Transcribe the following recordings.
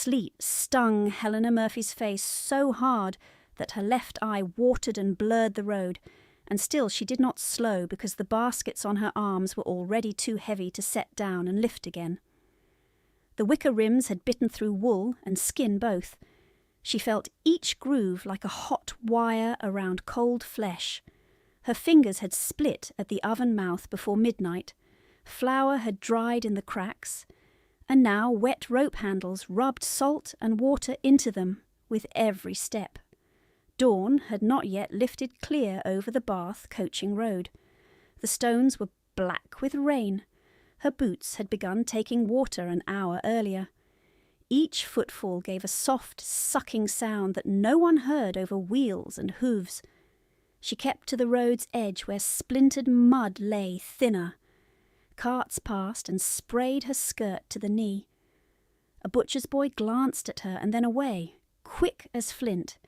sleet stung Helena Murphy's face so hard that her left eye watered and blurred the road, and still she did not slow because the baskets on her arms were already too heavy to set down and lift again. The wicker rims had bitten through wool and skin both. She felt each groove like a hot wire around cold flesh. Her fingers had split at the oven mouth before midnight. Flour had dried in the cracks, and now wet rope handles rubbed salt and water into them with every step. Dawn had not yet lifted clear over the Bath coaching road. The stones were black with rain. Her boots had begun taking water an hour earlier. Each footfall gave a soft, sucking sound that no one heard over wheels and hooves. She kept to the road's edge where splintered mud lay thinner. Carts passed and sprayed her skirt to the knee. A butcher's boy glanced at her and then away, quick as flint,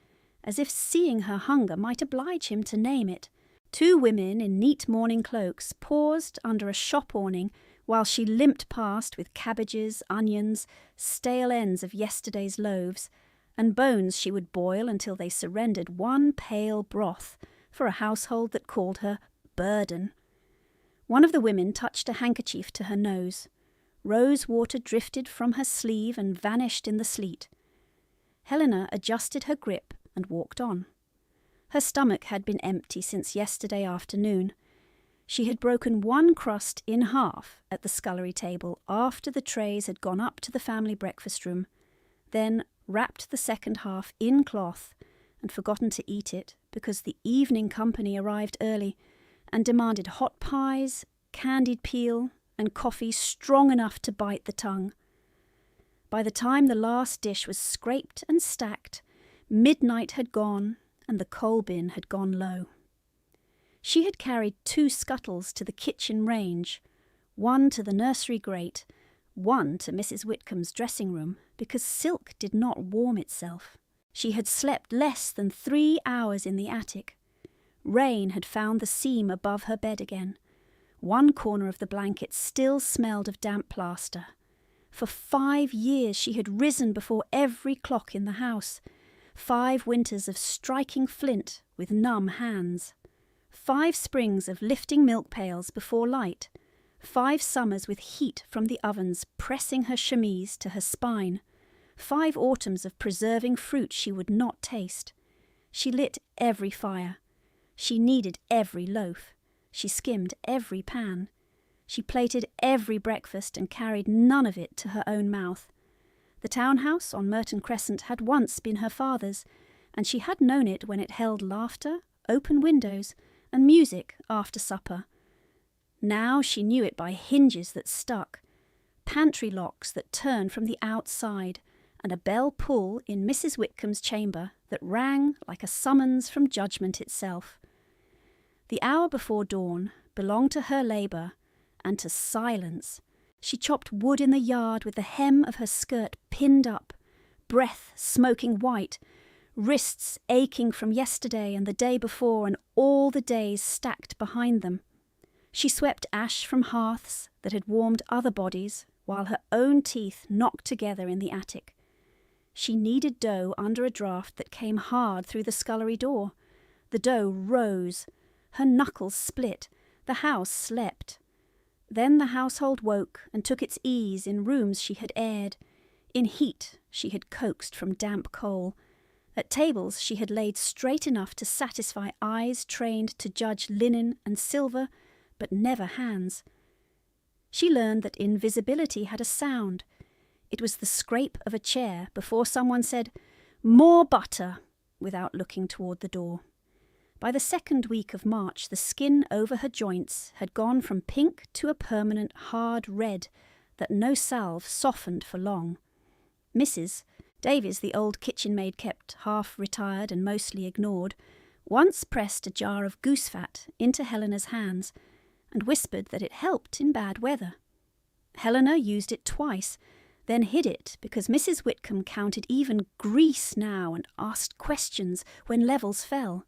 as if seeing her hunger might oblige him to name it. Two women in neat morning cloaks paused under a shop awning while she limped past with cabbages, onions, stale ends of yesterday's loaves, and bones she would boil until they surrendered one pale broth for a household that called her burden. One of the women touched a handkerchief to her nose. Rose water drifted from her sleeve and vanished in the sleet. Helena adjusted her grip and walked on. Her stomach had been empty since yesterday afternoon. She had broken one crust in half at the scullery table after the trays had gone up to the family breakfast room, then wrapped the second half in cloth and forgotten to eat it because the evening company arrived early and demanded hot pies, candied peel, and coffee strong enough to bite the tongue. By the time the last dish was scraped and stacked, midnight had gone and the coal bin had gone low. She had carried 2 scuttles to the kitchen range, one to the nursery grate, one to Mrs. Whitcomb's dressing room, because silk did not warm itself. She had slept less than 3 hours in the attic. Rain had found the seam above her bed again. One corner of the blanket still smelled of damp plaster. For 5 years she had risen before every clock in the house. 5 winters of striking flint with numb hands. 5 springs of lifting milk pails before light. 5 summers with heat from the ovens pressing her chemise to her spine. 5 autumns of preserving fruit she would not taste. She lit every fire. She kneaded every loaf. She skimmed every pan. She plated every breakfast and carried none of it to her own mouth. The townhouse on Merton Crescent had once been her father's, and she had known it when it held laughter, open windows, and music after supper. Now she knew it by hinges that stuck, pantry locks that turned from the outside, and a bell pull in Mrs. Whitcomb's chamber that rang like a summons from judgment itself. The hour before dawn belonged to her labour and to silence. She chopped wood in the yard with the hem of her skirt pinned up, breath smoking white, wrists aching from yesterday and the day before and all the days stacked behind them. She swept ash from hearths that had warmed other bodies while her own teeth knocked together in the attic. She kneaded dough under a draught that came hard through the scullery door. The dough rose. Her knuckles split. The house slept. Then the household woke and took its ease in rooms she had aired. In heat she had coaxed from damp coal. At tables she had laid straight enough to satisfy eyes trained to judge linen and silver, but never hands. She learned that invisibility had a sound. It was the scrape of a chair before someone said, "More butter," without looking toward the door. By the second week of March, the skin over her joints had gone from pink to a permanent hard red that no salve softened for long. Mrs. Davies, the old kitchen maid kept half retired and mostly ignored, once pressed a jar of goose fat into Helena's hands and whispered that it helped in bad weather. Helena used it twice, then hid it because Mrs. Whitcomb counted even grease now and asked questions when levels fell.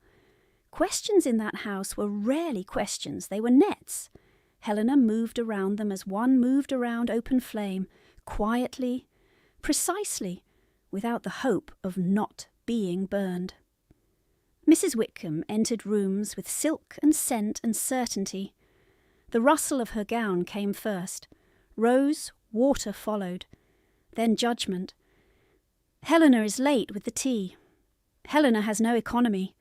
Questions in that house were rarely questions, they were nets. Helena moved around them as one moved around open flame, quietly, precisely, without the hope of not being burned. Mrs. Whitcomb entered rooms with silk and scent and certainty. The rustle of her gown came first. Rose, water followed. Then judgment. Helena is late with the tea. Helena has no economy.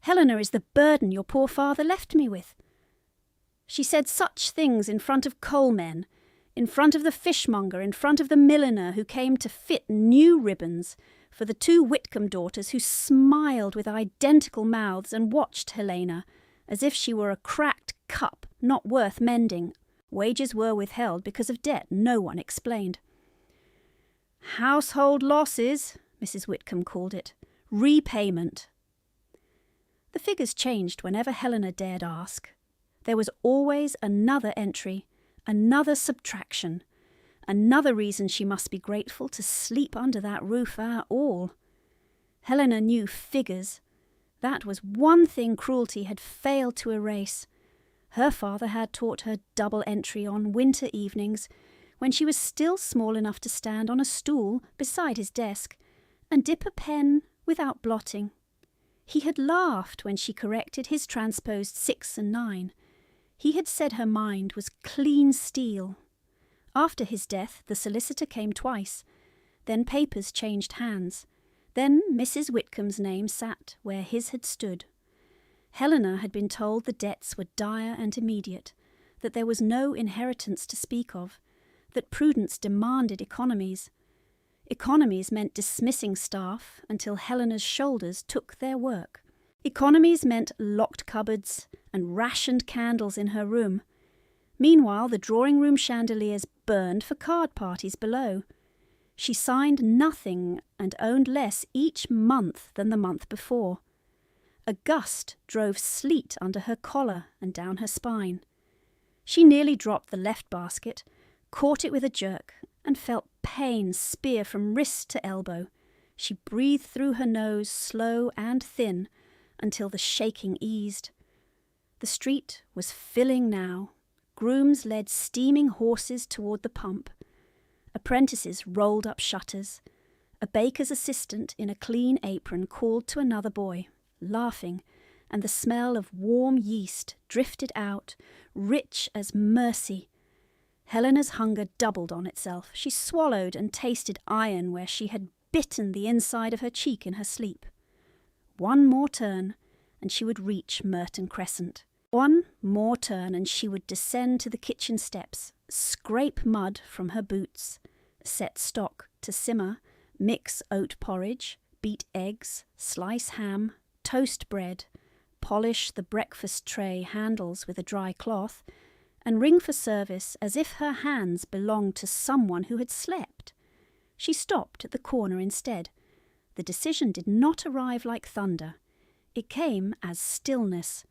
Helena is the burden your poor father left me with. She said such things in front of coalmen, in front of the fishmonger, in front of the milliner who came to fit new ribbons for the two Whitcomb daughters, who smiled with identical mouths and watched Helena as if she were a cracked cup not worth mending. Wages were withheld because of debt no one explained. Household losses, Mrs. Whitcomb called it. Repayment. The figures changed whenever Helena dared ask. There was always another entry, another subtraction, another reason she must be grateful to sleep under that roof at all. Helena knew figures. That was one thing cruelty had failed to erase. Her father had taught her double entry on winter evenings, when she was still small enough to stand on a stool beside his desk and dip a pen without blotting. He had laughed when she corrected his transposed 6 and 9. He had said her mind was clean steel. After his death, the solicitor came twice. Then papers changed hands. Then Mrs. Whitcomb's name sat where his had stood. Helena had been told the debts were dire and immediate, that there was no inheritance to speak of, that prudence demanded economies. Economies meant dismissing staff until Helena's shoulders took their work. Economies meant locked cupboards and rationed candles in her room. Meanwhile, the drawing-room chandeliers burned for card parties below. She signed nothing and owned less each month than the month before. A gust drove sleet under her collar and down her spine. She nearly dropped the left basket, caught it with a jerk, and felt pain spear from wrist to elbow. She breathed through her nose, slow and thin, until the shaking eased. The street was filling now. Grooms led steaming horses toward the pump. Apprentices rolled up shutters. A baker's assistant in a clean apron called to another boy, laughing, and the smell of warm yeast drifted out, rich as mercy. Helena's hunger doubled on itself. She swallowed and tasted iron where she had bitten the inside of her cheek in her sleep. One more turn, and she would reach Merton Crescent. One more turn, and she would descend to the kitchen steps, scrape mud from her boots, set stock to simmer, mix oat porridge, beat eggs, slice ham, toast bread, polish the breakfast tray handles with a dry cloth, and ring for service as if her hands belonged to someone who had slept. She stopped at the corner instead. The decision did not arrive like thunder. It came as stillness.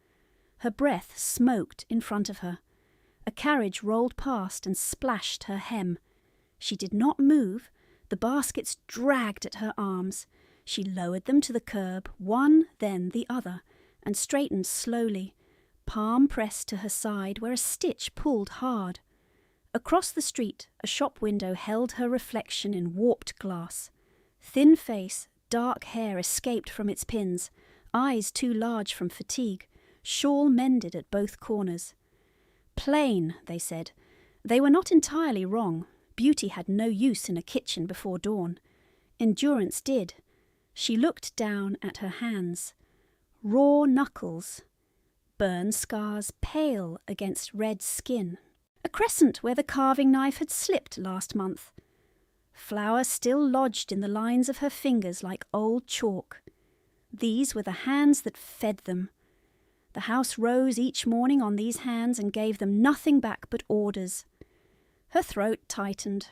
Her breath smoked in front of her. A carriage rolled past and splashed her hem. She did not move. The baskets dragged at her arms. She lowered them to the curb, one, then the other, and straightened slowly, palm pressed to her side where a stitch pulled hard. Across the street, a shop window held her reflection in warped glass. Thin face, dark hair escaped from its pins, eyes too large from fatigue, shawl mended at both corners. Plain, they said. They were not entirely wrong. Beauty had no use in a kitchen before dawn. Endurance did. She looked down at her hands. Raw knuckles. Burn scars pale against red skin. A crescent where the carving knife had slipped last month. Flour still lodged in the lines of her fingers like old chalk. These were the hands that fed them. The house rose each morning on these hands and gave them nothing back but orders. Her throat tightened,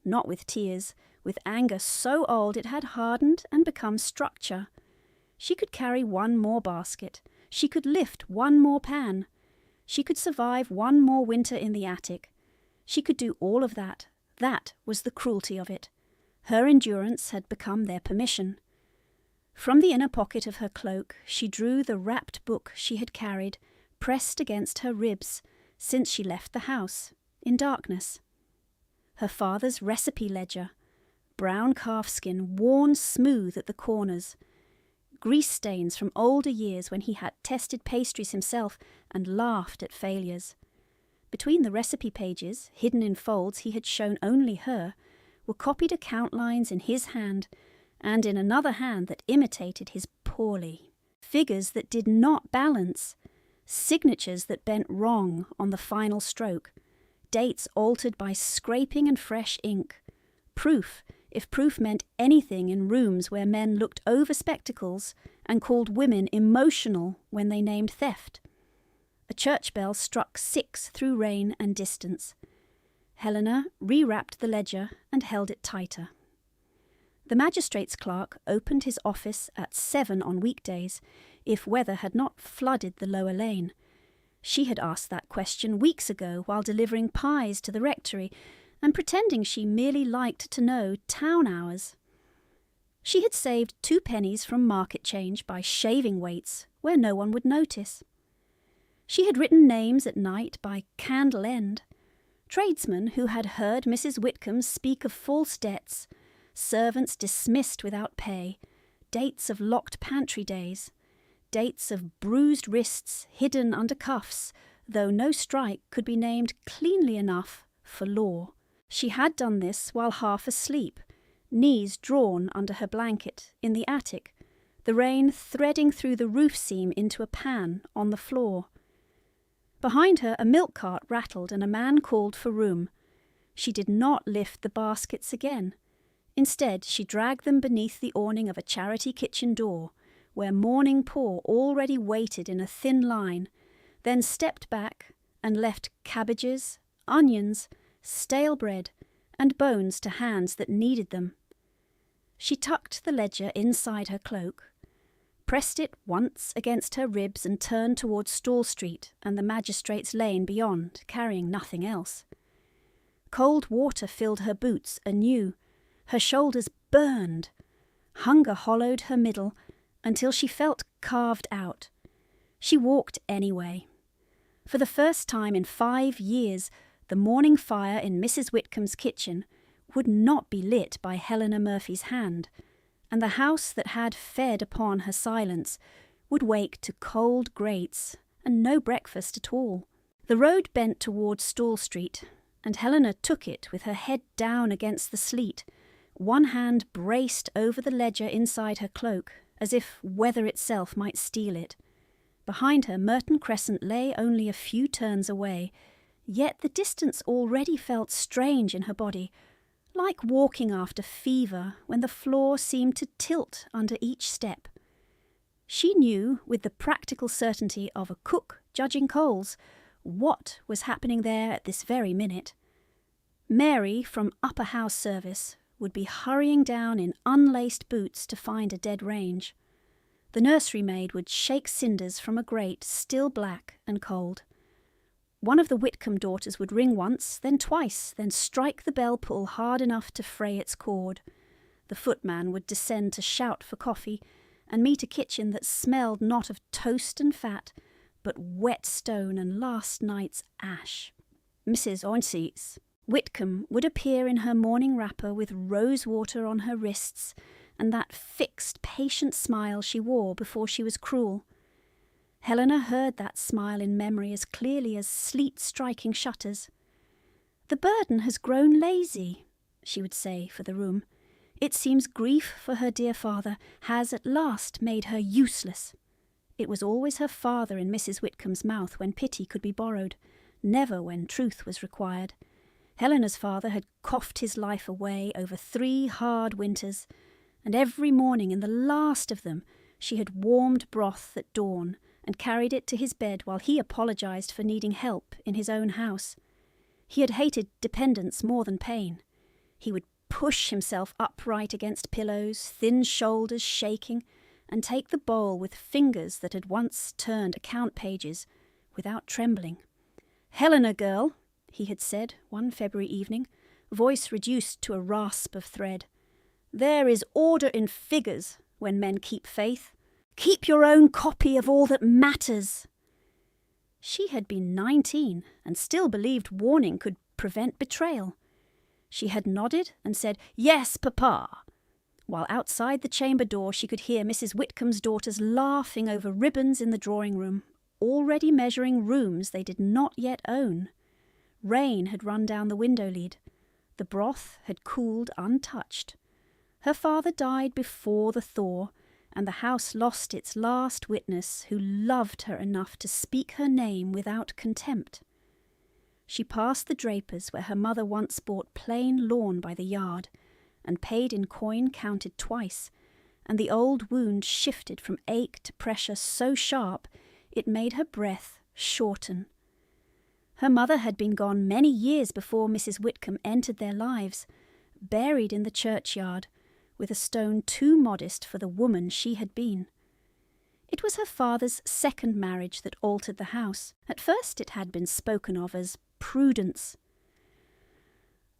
not with tears, with anger so old it had hardened and become structure. She could carry one more basket. She could lift one more pan. She could survive one more winter in the attic. She could do all of that. That was the cruelty of it. Her endurance had become their permission. From the inner pocket of her cloak, she drew the wrapped book she had carried, pressed against her ribs, since she left the house, in darkness. Her father's recipe ledger, brown calfskin worn smooth at the corners, grease stains from older years when he had tested pastries himself and laughed at failures. Between the recipe pages, hidden in folds he had shown only her, were copied account lines in his hand, and in another hand that imitated his poorly. Figures that did not balance, signatures that bent wrong on the final stroke, dates altered by scraping and fresh ink, proof, if proof meant anything, in rooms where men looked over spectacles and called women emotional when they named theft. A church bell struck 6 through rain and distance. Helena rewrapped the ledger and held it tighter. The magistrate's clerk opened his office at 7 on weekdays, if weather had not flooded the lower lane. She had asked that question weeks ago while delivering pies to the rectory, and pretending she merely liked to know town hours. She had saved 2 pennies from market change by shaving weights where no one would notice. She had written names at night by candle end, tradesmen who had heard Mrs. Whitcomb speak of false debts, servants dismissed without pay, dates of locked pantry days, dates of bruised wrists hidden under cuffs, though no strike could be named cleanly enough for law. She had done this while half asleep, knees drawn under her blanket in the attic, the rain threading through the roof seam into a pan on the floor. Behind her a milk cart rattled and a man called for room. She did not lift the baskets again. Instead, she dragged them beneath the awning of a charity kitchen door, where morning poor already waited in a thin line, then stepped back and left cabbages, onions, stale bread, and bones to hands that needed them. She tucked the ledger inside her cloak, pressed it once against her ribs and turned towards Stall Street and the magistrate's lane beyond, carrying nothing else. Cold water filled her boots anew. Her shoulders burned. Hunger hollowed her middle until she felt carved out. She walked anyway. For the first time in 5 years, the morning fire in Mrs. Whitcomb's kitchen would not be lit by Helena Murphy's hand, and the house that had fed upon her silence would wake to cold grates and no breakfast at all. The road bent towards Stall Street, and Helena took it with her head down against the sleet, one hand braced over the ledger inside her cloak, as if weather itself might steal it. Behind her, Merton Crescent lay only a few turns away, yet the distance already felt strange in her body, like walking after fever when the floor seemed to tilt under each step. She knew, with the practical certainty of a cook judging coals, what was happening there at this very minute. Mary, from upper house service, would be hurrying down in unlaced boots to find a dead range. The nursery maid would shake cinders from a grate still black and cold. One of the Whitcomb daughters would ring once, then twice, then strike the bell pull hard enough to fray its cord. The footman would descend to shout for coffee, and meet a kitchen that smelled not of toast and fat, but wet stone and last night's ash. Mrs. Oinseats Whitcomb would appear in her morning wrapper with rose water on her wrists, and that fixed, patient smile she wore before she was cruel. Helena heard that smile in memory as clearly as sleet striking shutters. "The burden has grown lazy," she would say for the room. "It seems grief for her dear father has at last made her useless." It was always her father in Mrs. Whitcomb's mouth when pity could be borrowed, never when truth was required. Helena's father had coughed his life away over 3 hard winters, and every morning in the last of them she had warmed broth at dawn and carried it to his bed while he apologized for needing help in his own house. He had hated dependence more than pain. He would push himself upright against pillows, thin shoulders shaking, and take the bowl with fingers that had once turned account pages without trembling. "Helena, girl," he had said one February evening, voice reduced to a rasp of thread, "there is order in figures when men keep faith. Keep your own copy of all that matters." She had been 19 and still believed warning could prevent betrayal. She had nodded and said, "Yes, Papa," while outside the chamber door she could hear Mrs. Whitcomb's daughters laughing over ribbons in the drawing-room, already measuring rooms they did not yet own. Rain had run down the window-lead. The broth had cooled untouched. Her father died before the thaw, and the house lost its last witness who loved her enough to speak her name without contempt. She passed the draper's where her mother once bought plain lawn by the yard, and paid in coin counted twice, and the old wound shifted from ache to pressure so sharp it made her breath shorten. Her mother had been gone many years before Mrs. Whitcomb entered their lives, buried in the churchyard, with a stone too modest for the woman she had been. It was her father's second marriage that altered the house. At first it had been spoken of as prudence.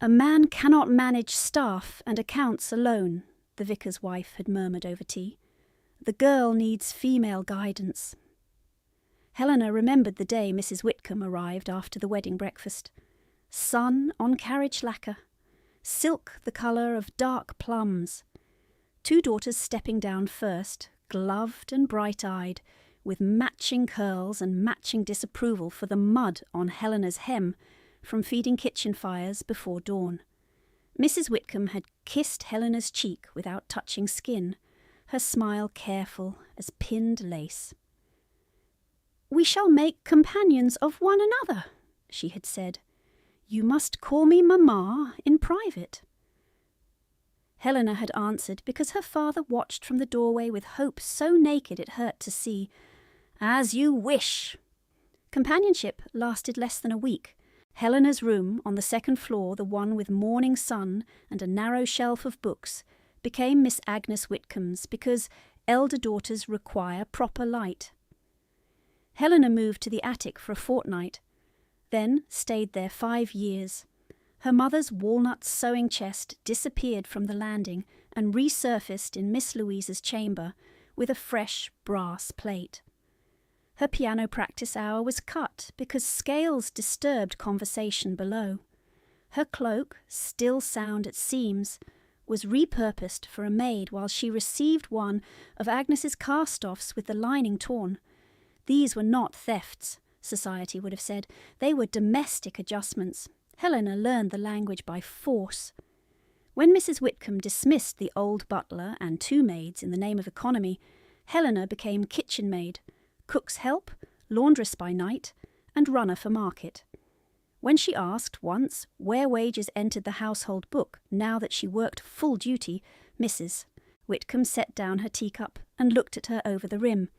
"A man cannot manage staff and accounts alone," the vicar's wife had murmured over tea. "The girl needs female guidance." Helena remembered the day Mrs. Whitcomb arrived after the wedding breakfast. Sun on carriage lacquer, silk the colour of dark plums. 2 daughters stepping down first, gloved and bright-eyed, with matching curls and matching disapproval for the mud on Helena's hem from feeding kitchen fires before dawn. Mrs. Whitcomb had kissed Helena's cheek without touching skin, her smile careful as pinned lace. "We shall make companions of one another," she had said. "You must call me Mamma in private." Helena had answered because her father watched from the doorway with hope so naked it hurt to see. "As you wish." Companionship lasted less than a week. Helena's room, on the second floor, the one with morning sun and a narrow shelf of books, became Miss Agnes Whitcomb's because elder daughters require proper light. Helena moved to the attic for a fortnight, then stayed there 5 years. Her mother's walnut sewing chest disappeared from the landing and resurfaced in Miss Louisa's chamber with a fresh brass plate. Her piano practice hour was cut because scales disturbed conversation below. Her cloak, still sound at seams, was repurposed for a maid while she received one of Agnes's cast-offs with the lining torn. These were not thefts, society would have said. They were domestic adjustments. Helena learned the language by force. When Mrs. Whitcomb dismissed the old butler and 2 maids in the name of economy, Helena became kitchen maid, cook's help, laundress by night, and runner for market. When she asked once where wages entered the household book now that she worked full duty, Mrs. Whitcomb set down her teacup and looked at her over the rim.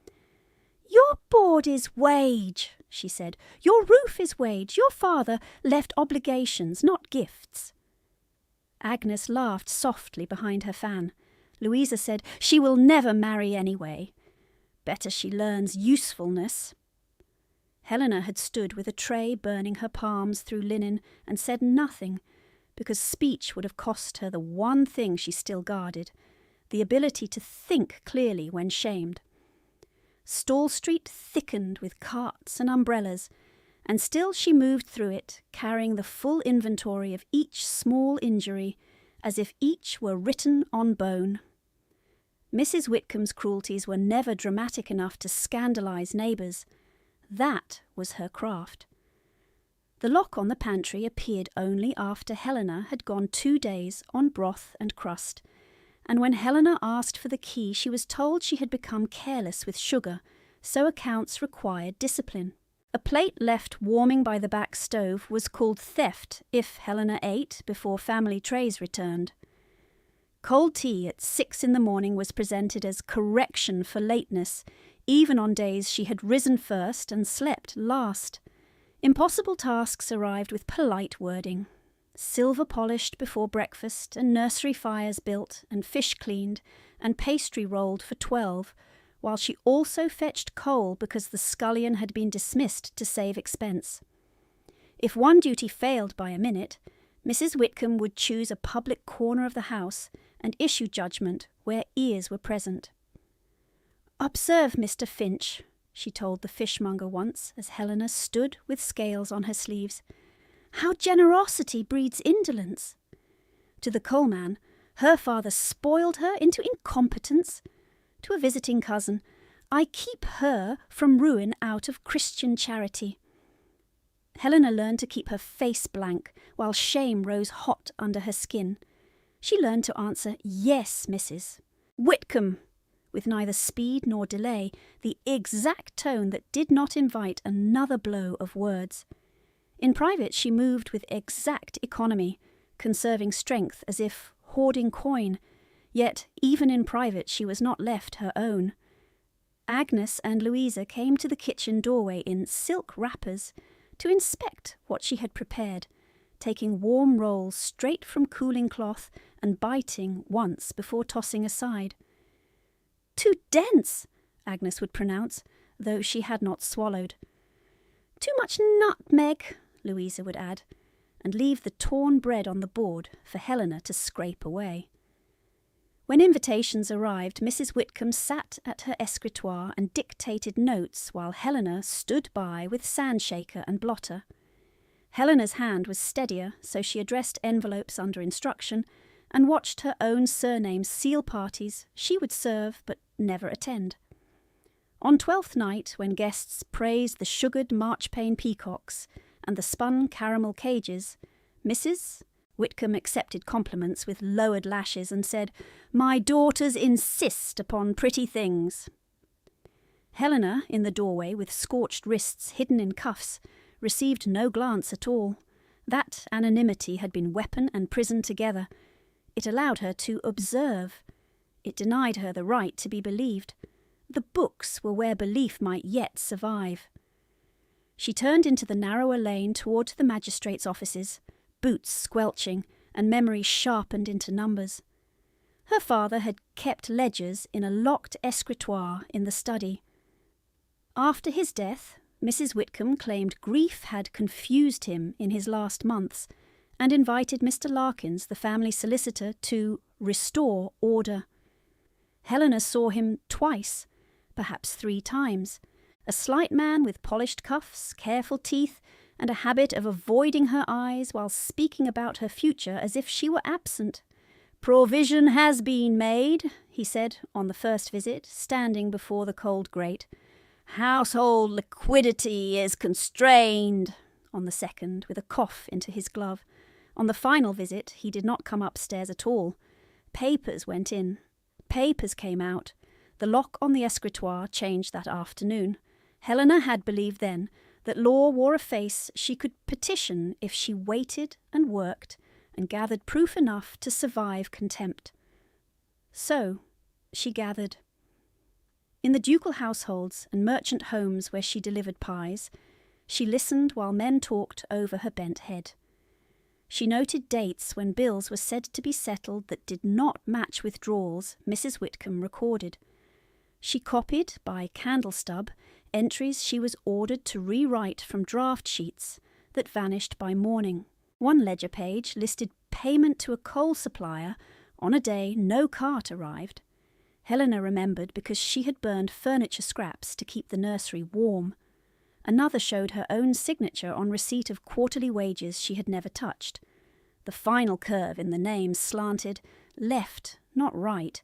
"Your board is wage," she said. "Your roof is wage. Your father left obligations, not gifts." Agnes laughed softly behind her fan. Louisa said, "She will never marry anyway. Better she learns usefulness." Helena had stood with a tray burning her palms through linen and said nothing, because speech would have cost her the one thing she still guarded, the ability to think clearly when shamed. Stall Street thickened with carts and umbrellas, and still she moved through it, carrying the full inventory of each small injury, as if each were written on bone. Mrs. Whitcomb's cruelties were never dramatic enough to scandalise neighbours. That was her craft. The lock on the pantry appeared only after Helena had gone 2 days on broth and crust, and when Helena asked for the key she was told she had become careless with sugar, so accounts required discipline. A plate left warming by the back stove was called theft if Helena ate before family trays returned. Cold tea at 6 in the morning was presented as correction for lateness, even on days she had risen first and slept last. Impossible tasks arrived with polite wording. Silver polished before breakfast, and nursery fires built, and fish cleaned, and pastry rolled for 12, while she also fetched coal because the scullion had been dismissed to save expense. If one duty failed by a minute, Mrs. Whitcomb would choose a public corner of the house and issue judgment where ears were present. "Observe, Mr. Finch," she told the fishmonger once as Helena stood with scales on her sleeves, "how generosity breeds indolence. To the coalman, her father spoiled her into incompetence. To a visiting cousin, I keep her from ruin out of Christian charity. Helena learned to keep her face blank, while shame rose hot under her skin. She learned to answer, "Yes, Mrs. Whitcomb," with neither speed nor delay, the exact tone that did not invite another blow of words. In private she moved with exact economy, conserving strength as if hoarding coin, yet even in private she was not left her own. Agnes and Louisa came to the kitchen doorway in silk wrappers to inspect what she had prepared, taking warm rolls straight from cooling cloth and biting once before tossing aside. "Too dense," Agnes would pronounce, though she had not swallowed. "Too much nutmeg," Louisa would add, and leave the torn bread on the board for Helena to scrape away. When invitations arrived, Mrs. Whitcomb sat at her escritoire and dictated notes while Helena stood by with sandshaker and blotter. Helena's hand was steadier, so she addressed envelopes under instruction and watched her own surname seal parties she would serve but never attend. On Twelfth Night, when guests praised the sugared marchpane peacocks and the spun caramel cages, Mrs. Whitcomb accepted compliments with lowered lashes and said, "My daughters insist upon pretty things." Helena, in the doorway with scorched wrists hidden in cuffs, received no glance at all. That anonymity had been weapon and prison together. It allowed her to observe. It denied her the right to be believed. The books were where belief might yet survive. She turned into the narrower lane toward the magistrate's offices, boots squelching and memory sharpened into numbers. Her father had kept ledgers in a locked escritoire in the study. After his death, Mrs. Whitcomb claimed grief had confused him in his last months and invited Mr. Larkins, the family solicitor, to restore order. Helena saw him twice, perhaps 3 times, a slight man with polished cuffs, careful teeth, and a habit of avoiding her eyes while speaking about her future as if she were absent. "Provision has been made," he said on the first visit, standing before the cold grate. "Household liquidity is constrained," on the second, with a cough into his glove. On the final visit, he did not come upstairs at all. Papers went in. Papers came out. The lock on the escritoire changed that afternoon. Helena had believed then that law wore a face she could petition if she waited and worked and gathered proof enough to survive contempt. So she gathered. In the ducal households and merchant homes where she delivered pies, she listened while men talked over her bent head. She noted dates when bills were said to be settled that did not match withdrawals Mrs. Whitcomb recorded. She copied, by candle stub, entries she was ordered to rewrite from draft sheets that vanished by morning. One ledger page listed payment to a coal supplier on a day no cart arrived. Helena remembered because she had burned furniture scraps to keep the nursery warm. Another showed her own signature on receipt of quarterly wages she had never touched. The final curve in the name slanted left, not right,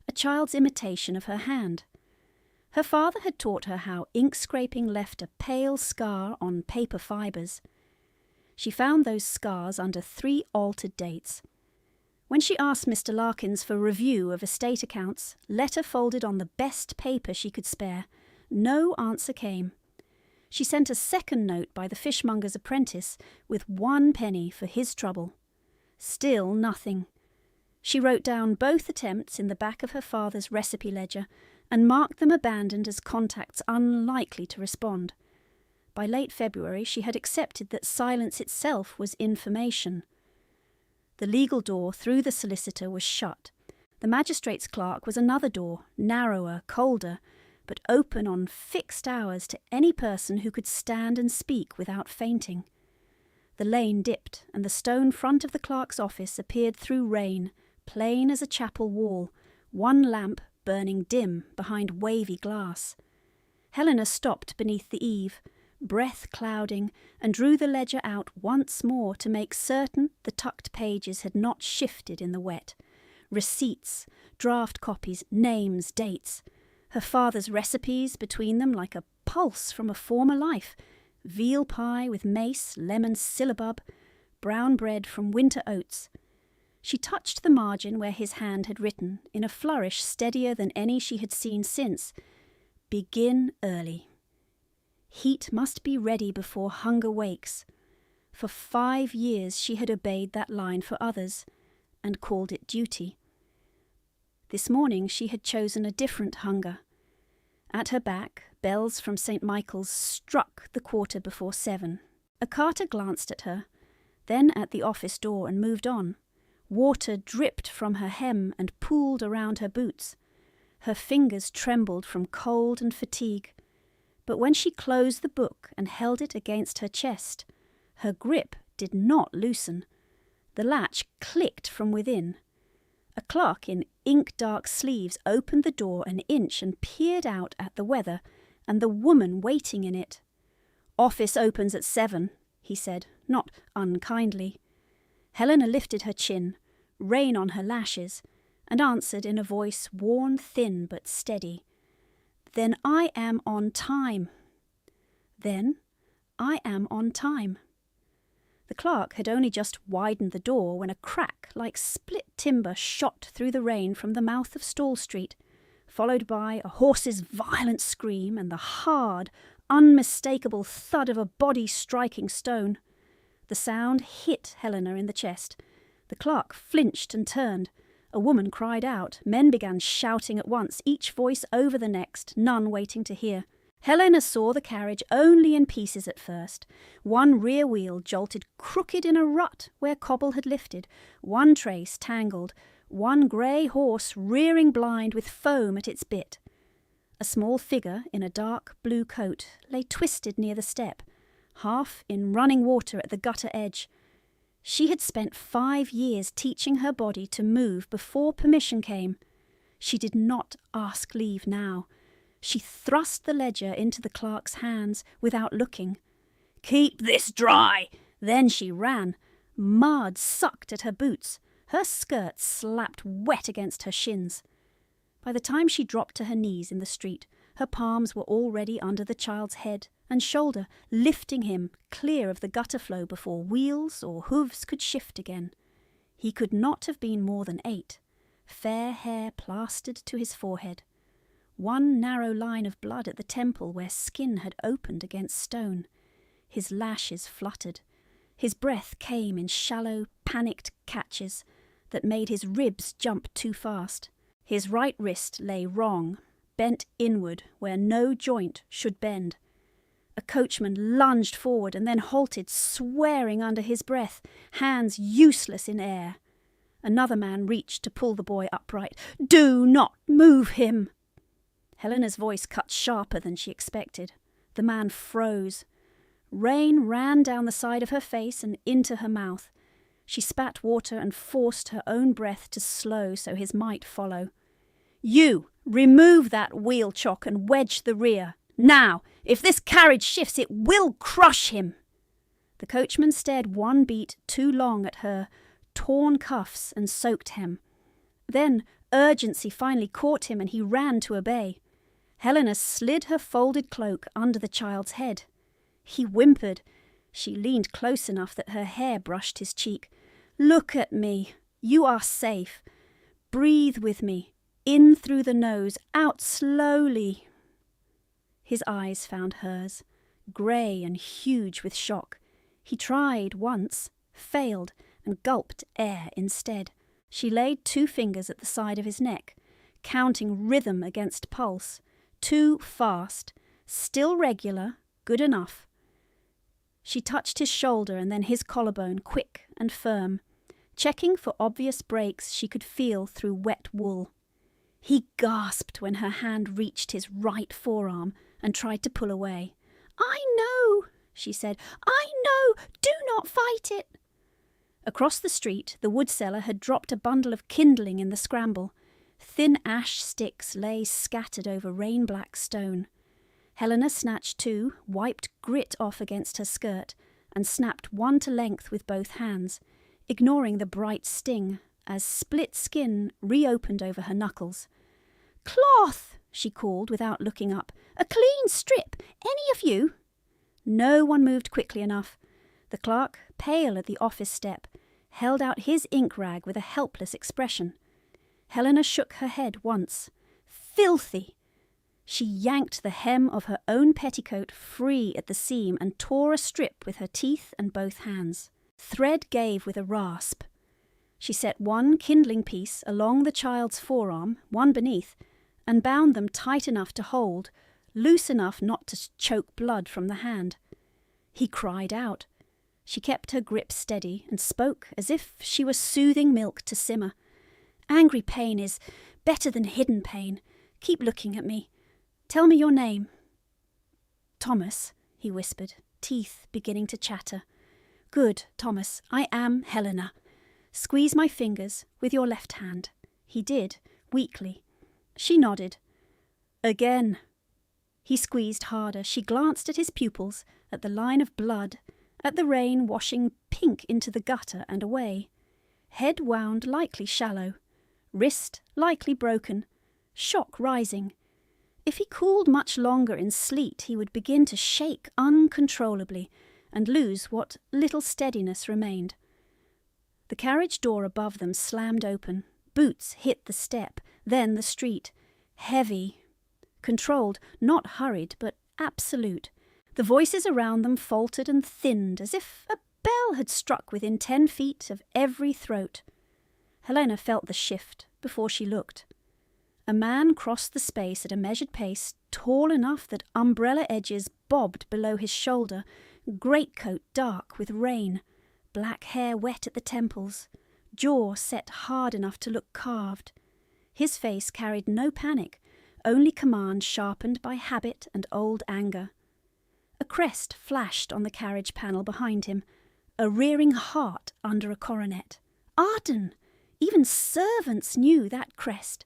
a child's imitation of her hand. Her father had taught her how ink scraping left a pale scar on paper fibres. She found those scars under 3 altered dates. When she asked Mr. Larkins for review of estate accounts, letter folded on the best paper she could spare, no answer came. She sent a second note by the fishmonger's apprentice with 1 penny for his trouble. Still nothing. She wrote down both attempts in the back of her father's recipe ledger and marked them abandoned as contacts unlikely to respond. By late February she had accepted that silence itself was information. The legal door through the solicitor was shut. The magistrate's clerk was another door, narrower, colder, but open on fixed hours to any person who could stand and speak without fainting. The lane dipped, and the stone front of the clerk's office appeared through rain, plain as a chapel wall, 1 lamp burning dim behind wavy glass. Helena stopped beneath the eave, breath clouding, and drew the ledger out once more to make certain the tucked pages had not shifted in the wet. Receipts, draft copies, names, dates. Her father's recipes between them like a pulse from a former life. Veal pie with mace, lemon syllabub, brown bread from winter oats. She touched the margin where his hand had written, in a flourish steadier than any she had seen since. Begin early. Heat must be ready before hunger wakes. For 5 years she had obeyed that line for others, and called it duty. This morning she had chosen a different hunger. At her back, bells from St. Michael's struck the 7:15. A carter glanced at her, then at the office door and moved on. Water dripped from her hem and pooled around her boots. Her fingers trembled from cold and fatigue. But when she closed the book and held it against her chest, her grip did not loosen. The latch clicked from within. A clerk in ink-dark sleeves opened the door an inch and peered out at the weather and the woman waiting in it. "Office opens at 7, he said, not unkindly. Helena lifted her chin, rain on her lashes, and answered in a voice worn thin but steady. "Then I am on time." "Then I am on time." The clerk had only just widened the door when a crack like split timber shot through the rain from the mouth of Stall Street, followed by a horse's violent scream and the hard, unmistakable thud of a body striking stone. The sound hit Helena in the chest. The clerk flinched and turned. A woman cried out. Men began shouting at once, each voice over the next, none waiting to hear. Helena saw the carriage only in pieces at first. One rear wheel jolted crooked in a rut where cobble had lifted, one trace tangled, one grey horse rearing blind with foam at its bit. A small figure in a dark blue coat lay twisted near the step, half in running water at the gutter edge. She had spent 5 years teaching her body to move before permission came. She did not ask leave now. She thrust the ledger into the clerk's hands without looking. "Keep this dry!" Then she ran. Mud sucked at her boots. Her skirt slapped wet against her shins. By the time she dropped to her knees in the street, her palms were already under the child's head and shoulder, lifting him clear of the gutter flow before wheels or hooves could shift again. He could not have been more than 8, fair hair plastered to his forehead. One narrow line of blood at the temple where skin had opened against stone. His lashes fluttered. His breath came in shallow, panicked catches that made his ribs jump too fast. His right wrist lay wrong, bent inward where no joint should bend. A coachman lunged forward and then halted, swearing under his breath, hands useless in air. Another man reached to pull the boy upright. "Do not move him!" Helena's voice cut sharper than she expected. The man froze. Rain ran down the side of her face and into her mouth. She spat water and forced her own breath to slow so his might follow. "You, remove that wheel chock and wedge the rear. Now, if this carriage shifts, it will crush him." The coachman stared one beat too long at her torn cuffs and soaked hem. Then urgency finally caught him and he ran to obey. Helena slid her folded cloak under the child's head. He whimpered. She leaned close enough that her hair brushed his cheek. "Look at me. You are safe. Breathe with me. In through the nose, out slowly." His eyes found hers, grey and huge with shock. He tried once, failed, and gulped air instead. She laid 2 fingers at the side of his neck, counting rhythm against pulse. 2 fast, still regular, good enough. She touched his shoulder and then his collarbone, quick and firm. Checking for obvious breaks she could feel through wet wool. He gasped when her hand reached his right forearm and tried to pull away. "I know," she said. "I know. Do not fight it." Across the street, the woodseller had dropped a bundle of kindling in the scramble. Thin ash sticks lay scattered over rain-black stone. Helena snatched two, wiped grit off against her skirt, and snapped one to length with both hands, ignoring the bright sting as split skin reopened over her knuckles. "Cloth!" she called without looking up. "A clean strip! Any of you?" No one moved quickly enough. The clerk, pale at the office step, held out his ink rag with a helpless expression. Helena shook her head once. "Filthy!" She yanked the hem of her own petticoat free at the seam and tore a strip with her teeth and both hands. Thread gave with a rasp. She set one kindling piece along the child's forearm, one beneath, and bound them tight enough to hold, loose enough not to choke blood from the hand. He cried out. She kept her grip steady and spoke as if she were soothing milk to simmer. "Angry pain is better than hidden pain. Keep looking at me. Tell me your name." "Thomas," he whispered, teeth beginning to chatter. "Good, Thomas. I am Helena. Squeeze my fingers with your left hand." He did, weakly. She nodded. "Again." He squeezed harder. She glanced at his pupils, at the line of blood, at the rain washing pink into the gutter and away. Head wound likely shallow. Wrist likely broken. Shock rising. If he cooled much longer in sleet, he would begin to shake uncontrollably and lose what little steadiness remained. The carriage door above them slammed open. Boots hit the step, then the street. Heavy. Controlled, not hurried, but absolute. The voices around them faltered and thinned as if a bell had struck within 10 feet of every throat. Helena felt the shift before she looked. A man crossed the space at a measured pace, tall enough that umbrella edges bobbed below his shoulder, greatcoat dark with rain, black hair wet at the temples, jaw set hard enough to look carved. His face carried no panic, only command sharpened by habit and old anger. A crest flashed on the carriage panel behind him, a rearing heart under a coronet. Arden! Even servants knew that crest.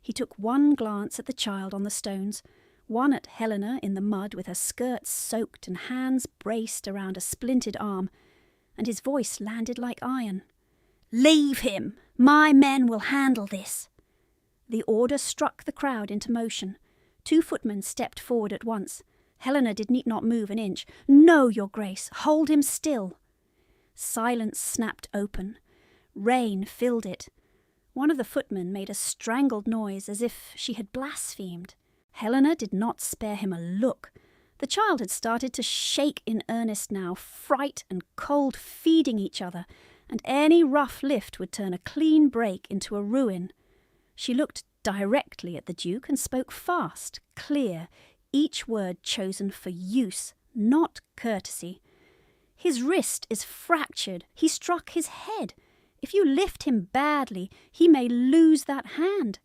He took one glance at the child on the stones, one at Helena in the mud with her skirts soaked and hands braced around a splintered arm, and his voice landed like iron. "Leave him! My men will handle this!" The order struck the crowd into motion. 2 footmen stepped forward at once. Helena did not move an inch. "No, Your Grace, hold him still." Silence snapped open. Rain filled it. One of the footmen made a strangled noise as if she had blasphemed. Helena did not spare him a look. The child had started to shake in earnest now, fright and cold feeding each other, and any rough lift would turn a clean break into a ruin. She looked directly at the Duke and spoke fast, clear, each word chosen for use, not courtesy. "His wrist is fractured. He struck his head. If you lift him badly, he may lose that hand.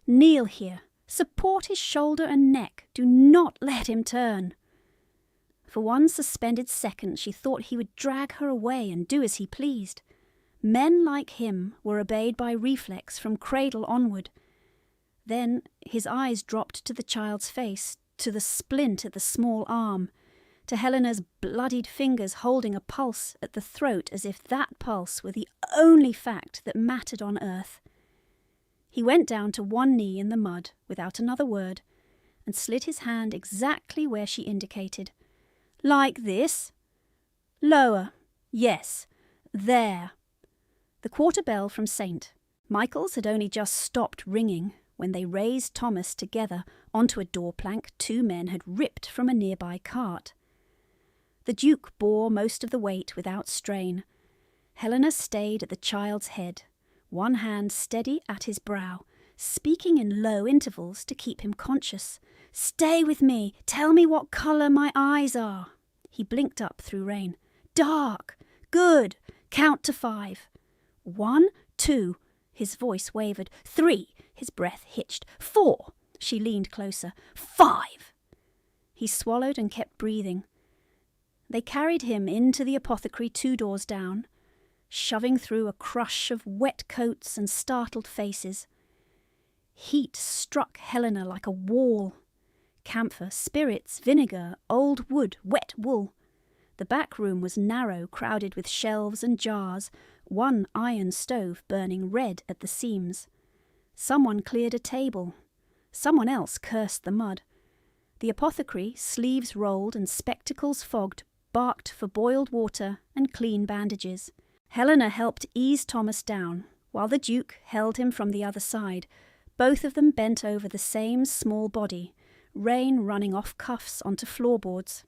Kneel here. Support his shoulder and neck. Do not let him turn." For one suspended second, she thought he would drag her away and do as he pleased. Men like him were obeyed by reflex from cradle onward. Then his eyes dropped to the child's face, to the splint at the small arm, to Helena's bloodied fingers holding a pulse at the throat as if that pulse were the only fact that mattered on earth. He went down to one knee in the mud without another word and slid his hand exactly where she indicated. "Like this? Lower. Yes. There." The quarter bell from St. Michael's had only just stopped ringing when they raised Thomas together onto a door plank 2 men had ripped from a nearby cart. The Duke bore most of the weight without strain. Helena stayed at the child's head, one hand steady at his brow, speaking in low intervals to keep him conscious. "Stay with me. Tell me what colour my eyes are." He blinked up through rain. "Dark. Good. Count to 5. 1, 2. His voice wavered. 3. His breath hitched. 4. She leaned closer. 5. He swallowed and kept breathing. They carried him into the apothecary 2 doors down, shoving through a crush of wet coats and startled faces. Heat struck Helena like a wall. camphor, spirits, vinegar, old wood, wet wool. The back room was narrow, crowded with shelves and jars, one iron stove burning red at the seams. Someone cleared a table. Someone else cursed the mud. The apothecary, sleeves rolled and spectacles fogged, barked for boiled water and clean bandages. Helena helped ease Thomas down, while the Duke held him from the other side, both of them bent over the same small body, rain running off cuffs onto floorboards.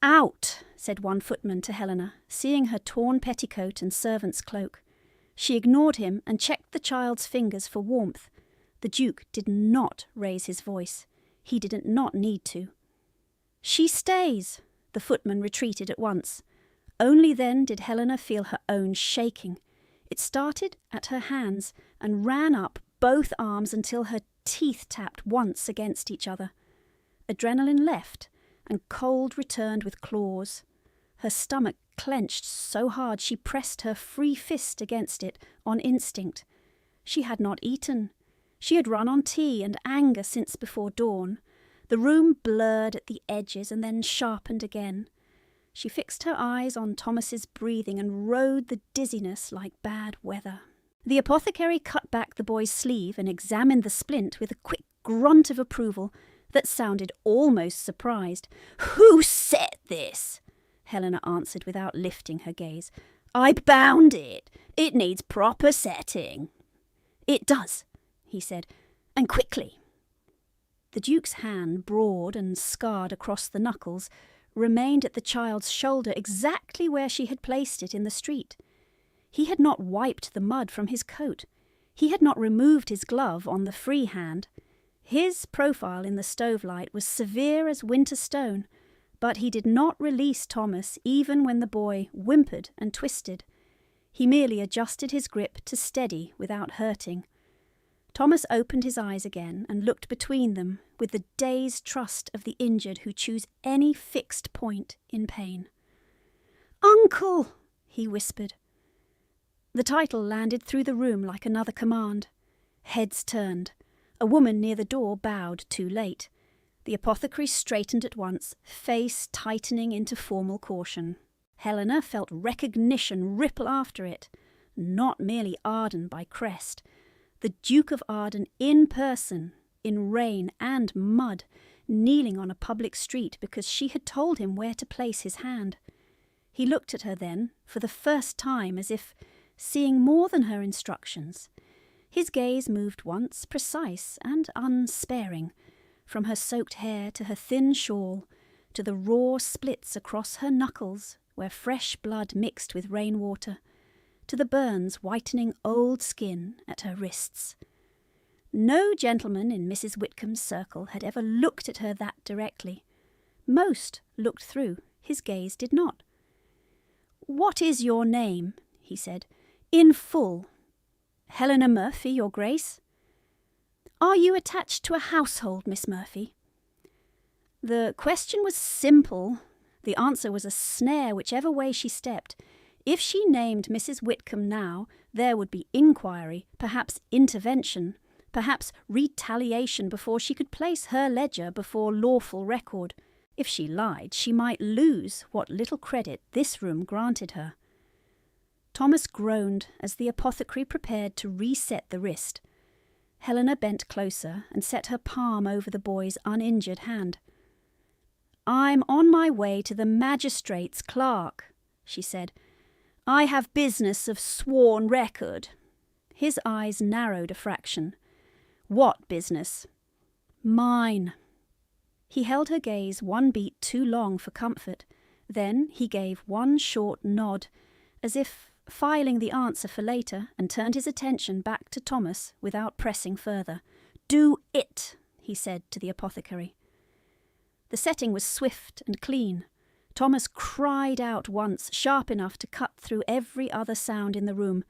"Out," said one footman to Helena, seeing her torn petticoat and servant's cloak. She ignored him and checked the child's fingers for warmth. The Duke did not raise his voice. He did not need to. "She stays," the footman retreated at once. Only then did Helena feel her own shaking. It started at her hands and ran up both arms until her teeth tapped once against each other. Adrenaline left, and cold returned with claws. Her stomach clenched so hard she pressed her free fist against it on instinct. She had not eaten. She had run on tea and anger since before dawn. The room blurred at the edges and then sharpened again. She fixed her eyes on Thomas's breathing and rode the dizziness like bad weather. The apothecary cut back the boy's sleeve and examined the splint with a quick grunt of approval that sounded almost surprised. "Who set this?" Helena answered without lifting her gaze. "I bound it. It needs proper setting." "It does," he said, "and quickly." The Duke's hand, broad and scarred across the knuckles, remained at the child's shoulder exactly where she had placed it in the street. He had not wiped the mud from his coat. He had not removed his glove on the free hand. His profile in the stove light was severe as winter stone, but he did not release Thomas even when the boy whimpered and twisted. He merely adjusted his grip to steady without hurting. Thomas opened his eyes again and looked between them with the dazed trust of the injured who choose any fixed point in pain. "Uncle!" he whispered. The title landed through the room like another command. Heads turned. A woman near the door bowed too late. The apothecary straightened at once, face tightening into formal caution. Helena felt recognition ripple after it, not merely Arden by crest. The Duke of Arden in person, in rain and mud, kneeling on a public street because she had told him where to place his hand. He looked at her then, for the first time, as if seeing more than her instructions. His gaze moved once, precise and unsparing, from her soaked hair to her thin shawl, to the raw splits across her knuckles where fresh blood mixed with rainwater, to the burns whitening old skin at her wrists. No gentleman in Mrs. Whitcomb's circle had ever looked at her that directly. Most looked through. His gaze did not. "What is your name?" he said. "In full." "Helena Murphy, Your Grace." "Are you attached to a household, Miss Murphy?" The question was simple. The answer was a snare whichever way she stepped. If she named Mrs. Whitcomb now, there would be inquiry, perhaps intervention, perhaps retaliation before she could place her ledger before lawful record. If she lied, she might lose what little credit this room granted her. Thomas groaned as the apothecary prepared to reset the wrist. Helena bent closer and set her palm over the boy's uninjured hand. "I'm on my way to the magistrate's clerk," she said. "I have business of sworn record." His eyes narrowed a fraction. "What business?" "Mine." He held her gaze one beat too long for comfort. Then he gave one short nod, as if filing the answer for later, and turned his attention back to Thomas without pressing further. "Do it," he said to the apothecary. The setting was swift and clean. Thomas cried out once, sharp enough to cut through every other sound in the room,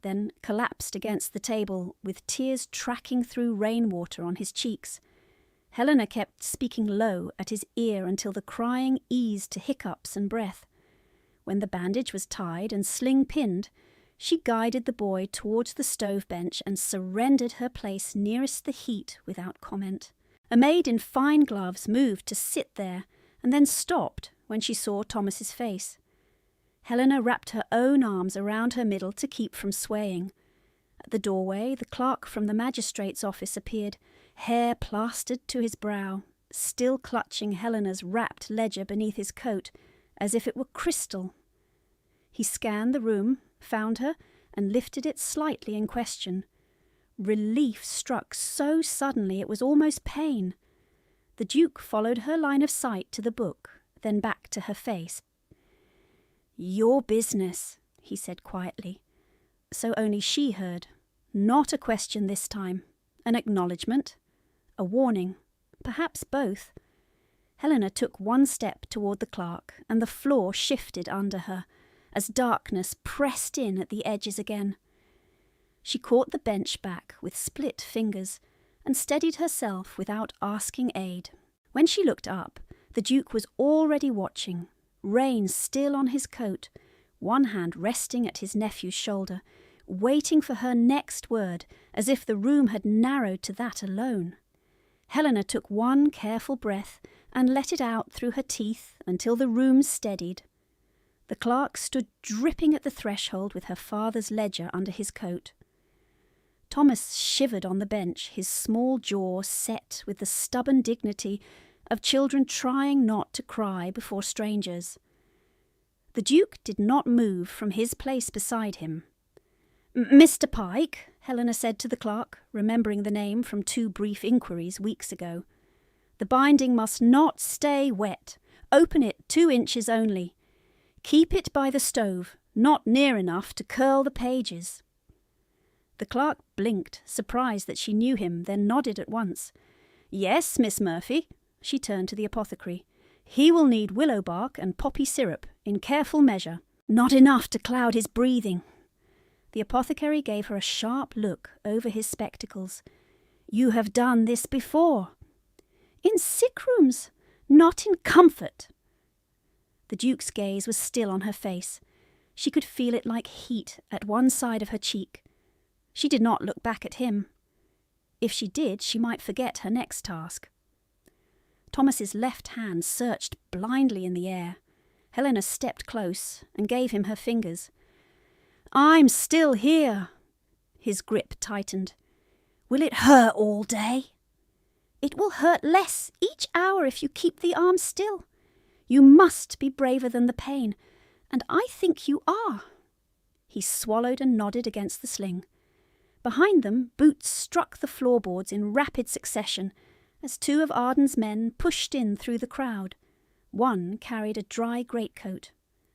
then collapsed against the table, with tears tracking through rainwater on his cheeks. Helena kept speaking low at his ear until the crying eased to hiccups and breath. When the bandage was tied and sling pinned, she guided the boy towards the stove bench and surrendered her place nearest the heat without comment. A maid in fine gloves moved to sit there and then stopped when she saw Thomas's face. Helena wrapped her own arms around her middle to keep from swaying. At the doorway, the clerk from the magistrate's office appeared, hair plastered to his brow, still clutching Helena's wrapped ledger beneath his coat, as if it were crystal. He scanned the room, found her, and lifted it slightly in question. Relief struck so suddenly it was almost pain. The Duke followed her line of sight to the book, then back to her face. "Your business," he said quietly. So only she heard. Not a question this time. An acknowledgement. A warning. Perhaps both. Helena took one step toward the clerk, and the floor shifted under her, as darkness pressed in at the edges again. She caught the bench back with split fingers, and steadied herself without asking aid. When she looked up, the Duke was already watching, rein still on his coat, one hand resting at his nephew's shoulder, waiting for her next word, as if the room had narrowed to that alone. Helena took one careful breath and let it out through her teeth until the room steadied. The clerk stood dripping at the threshold with her father's ledger under his coat. Thomas shivered on the bench, his small jaw set with the stubborn dignity of children trying not to cry before strangers. The Duke did not move from his place beside him. "Mr. Pike," Helena said to the clerk, remembering the name from 2 brief inquiries weeks ago. "The binding must not stay wet. Open it 2 inches only. Keep it by the stove, not near enough to curl the pages." The clerk blinked, surprised that she knew him, then nodded at once. "Yes, Miss Murphy." She turned to the apothecary. "He will need willow bark and poppy syrup, in careful measure. Not enough to cloud his breathing." The apothecary gave her a sharp look over his spectacles. "You have done this before." "In sick rooms, not in comfort." The Duke's gaze was still on her face. She could feel it like heat at one side of her cheek. She did not look back at him. If she did, she might forget her next task. Thomas's left hand searched blindly in the air. Helena stepped close and gave him her fingers. "I'm still here." His grip tightened. "Will it hurt all day?" "It will hurt less each hour if you keep the arm still. You must be braver than the pain, and I think you are." He swallowed and nodded against the sling. Behind them, boots struck the floorboards in rapid succession as 2 of Arden's men pushed in through the crowd. One carried a dry greatcoat,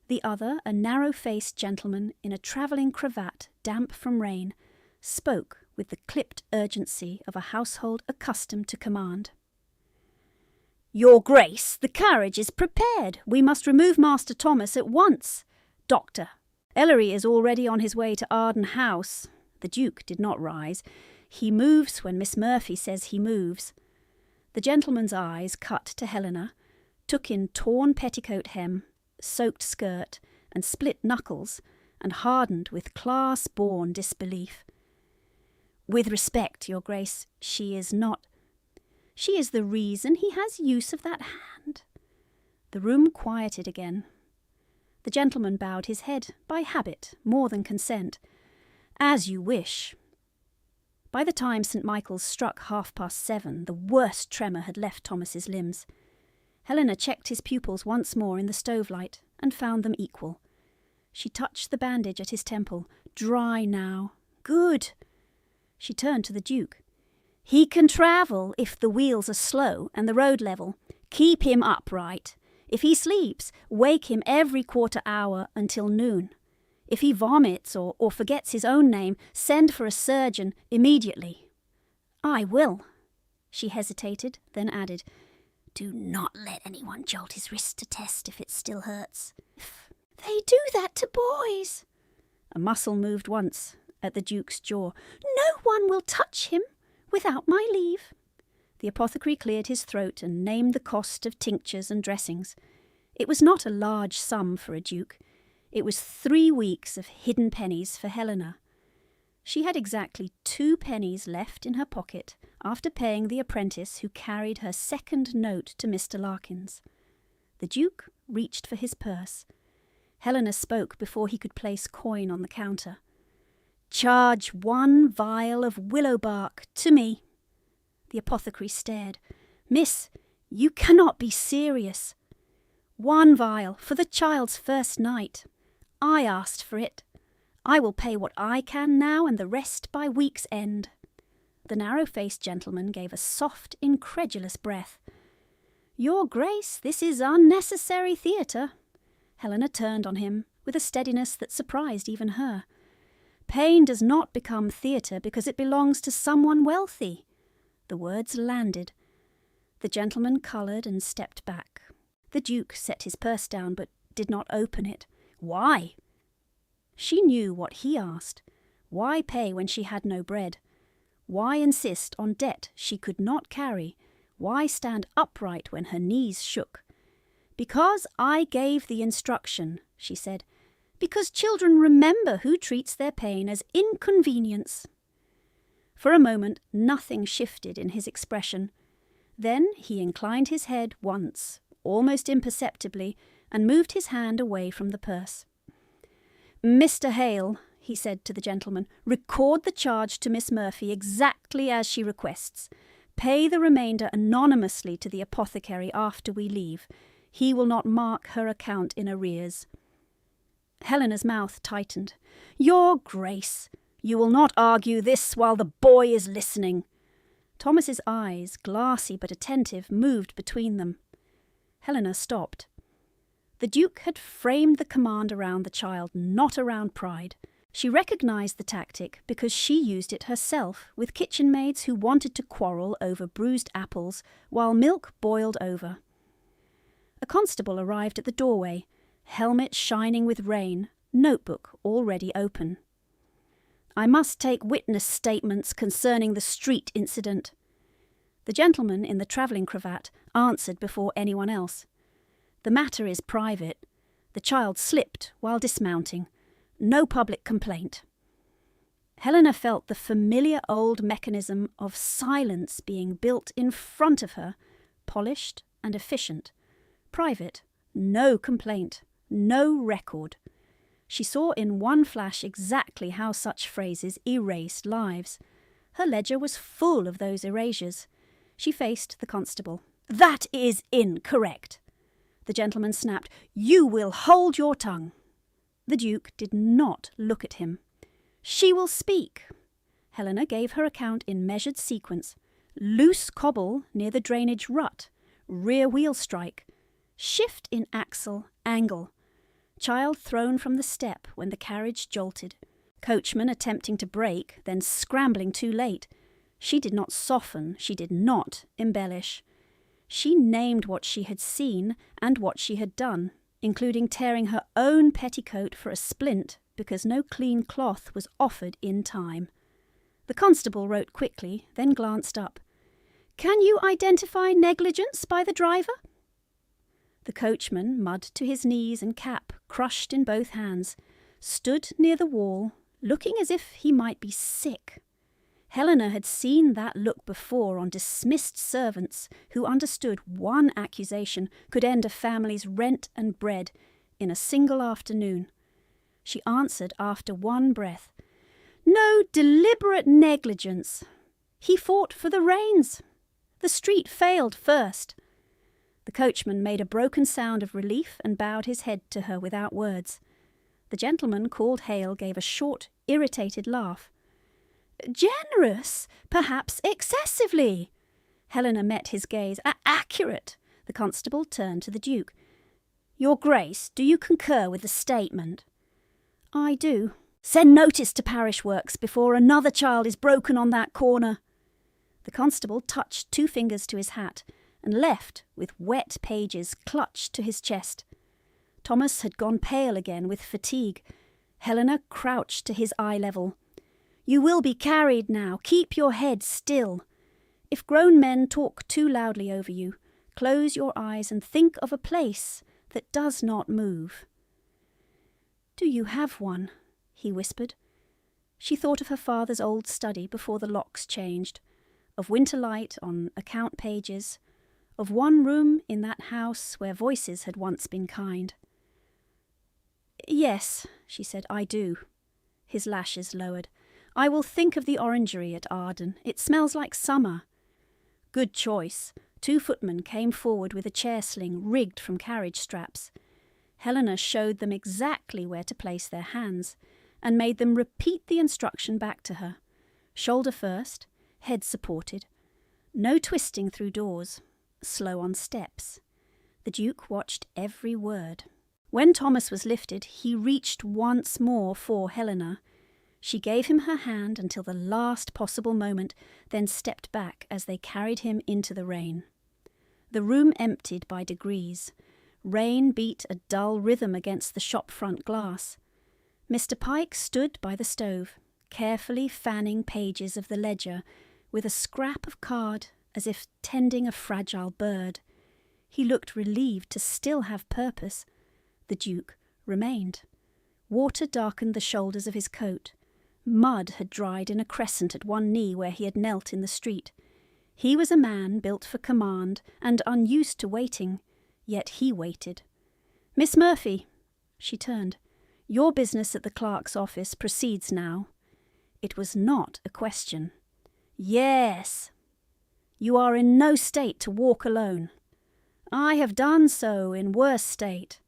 the other, a narrow-faced gentleman in a travelling cravat damp from rain, spoke with the clipped urgency of a household accustomed to command. "Your Grace, the carriage is prepared. We must remove Master Thomas at once. Doctor, Ellery is already on his way to Arden House." The Duke did not rise. He moves when Miss Murphy says he moves. The gentleman's eyes cut to Helena, took in torn petticoat hem, soaked skirt, and split knuckles, and hardened with class-born disbelief. "With respect, Your Grace, she is not—" "She is the reason he has use of that hand." The room quieted again. The gentleman bowed his head, by habit, more than consent. "As you wish." By the time St. Michael's struck 7:30, the worst tremor had left Thomas's limbs. Helena checked his pupils once more in the stove-light, and found them equal. She touched the bandage at his temple. Dry now. Good. She turned to the Duke. "He can travel if the wheels are slow and the road level. Keep him upright. If he sleeps, wake him every quarter hour until noon. If he vomits or forgets his own name, send for a surgeon immediately." "I will." She hesitated, then added, "Do not let anyone jolt his wrist to test if it still hurts." "They do that to boys." A muscle moved once at the Duke's jaw. "No one will touch him without my leave." The apothecary cleared his throat and named the cost of tinctures and dressings. It was not a large sum for a duke. It was 3 weeks of hidden pennies for Helena. She had exactly 2 pennies left in her pocket after paying the apprentice who carried her second note to Mr. Larkins. The Duke reached for his purse. Helena spoke before he could place coin on the counter. "Charge 1 vial of willow bark to me." The apothecary stared. "Miss, you cannot be serious." "1 vial for the child's first night. I asked for it. I will pay what I can now and the rest by week's end." The narrow-faced gentleman gave a soft, incredulous breath. "Your Grace, this is unnecessary theatre." Helena turned on him with a steadiness that surprised even her. "Pain does not become theatre because it belongs to someone wealthy." The words landed. The gentleman coloured and stepped back. The Duke set his purse down but did not open it. Why? She knew what he asked. Why pay when she had no bread? Why insist on debt she could not carry? Why stand upright when her knees shook? "Because I gave the instruction," she said. "Because children remember who treats their pain as inconvenience." For a moment nothing shifted in his expression. Then he inclined his head once, almost imperceptibly, and moved his hand away from the purse. "Mr. Hale," he said to the gentleman, "record the charge to Miss Murphy exactly as she requests. Pay the remainder anonymously to the apothecary after we leave. He will not mark her account in arrears." Helena's mouth tightened. "Your Grace, you will not argue this while the boy is listening." Thomas's eyes, glassy but attentive, moved between them. Helena stopped. The Duke had framed the command around the child, not around pride. She recognised the tactic because she used it herself with kitchen maids who wanted to quarrel over bruised apples while milk boiled over. A constable arrived at the doorway, helmet shining with rain, notebook already open. "I must take witness statements concerning the street incident." The gentleman in the travelling cravat answered before anyone else. "The matter is private. The child slipped while dismounting. No public complaint." Helena felt the familiar old mechanism of silence being built in front of her, polished and efficient. Private, no complaint, no record. She saw in one flash exactly how such phrases erased lives. Her ledger was full of those erasures. She faced the constable. "That is incorrect." The gentleman snapped. "You will hold your tongue." The Duke did not look at him. "She will speak." Helena gave her account in measured sequence. Loose cobble near the drainage rut. Rear wheel strike. Shift in axle, angle. Child thrown from the step when the carriage jolted. Coachman attempting to brake, then scrambling too late. She did not soften, she did not embellish. She named what she had seen and what she had done, including tearing her own petticoat for a splint because no clean cloth was offered in time. The constable wrote quickly, then glanced up. "Can you identify negligence by the driver?" The coachman, mud to his knees and cap crushed in both hands, stood near the wall, looking as if he might be sick. Helena had seen that look before on dismissed servants who understood one accusation could end a family's rent and bread in a single afternoon. She answered after one breath, "No deliberate negligence. He fought for the reins. The street failed first." The coachman made a broken sound of relief and bowed his head to her without words. The gentleman called Hale gave a short, irritated laugh. "Generous, perhaps excessively." Helena met his gaze. "Accurate." The constable turned to the Duke. "Your Grace, do you concur with the statement?" "I do." "Send notice to parish works before another child is broken on that corner." The constable touched 2 fingers to his hat and left with wet pages clutched to his chest. Thomas had gone pale again with fatigue. Helena crouched to his eye level. "You will be carried now. Keep your head still. If grown men talk too loudly over you, close your eyes and think of a place that does not move." "Do you have one?" he whispered. She thought of her father's old study before the locks changed, of winter light on account pages, of one room in that house where voices had once been kind. "Yes," she said, "I do." His lashes lowered. "I will think of the orangery at Arden. It smells like summer." "Good choice." 2 footmen came forward with a chair sling rigged from carriage straps. Helena showed them exactly where to place their hands, and made them repeat the instruction back to her. Shoulder first, head supported. No twisting through doors. Slow on steps. The Duke watched every word. When Thomas was lifted, he reached once more for Helena. She gave him her hand until the last possible moment, then stepped back as they carried him into the rain. The room emptied by degrees. Rain beat a dull rhythm against the shop front glass. Mr. Pike stood by the stove, carefully fanning pages of the ledger, with a scrap of card as if tending a fragile bird. He looked relieved to still have purpose. The Duke remained. Water darkened the shoulders of his coat. Mud had dried in a crescent at one knee where he had knelt in the street. He was a man built for command and unused to waiting, yet he waited. "Miss Murphy," she turned, "your business at the clerk's office proceeds now." It was not a question. "Yes." "You are in no state to walk alone." "I have done so in worse state."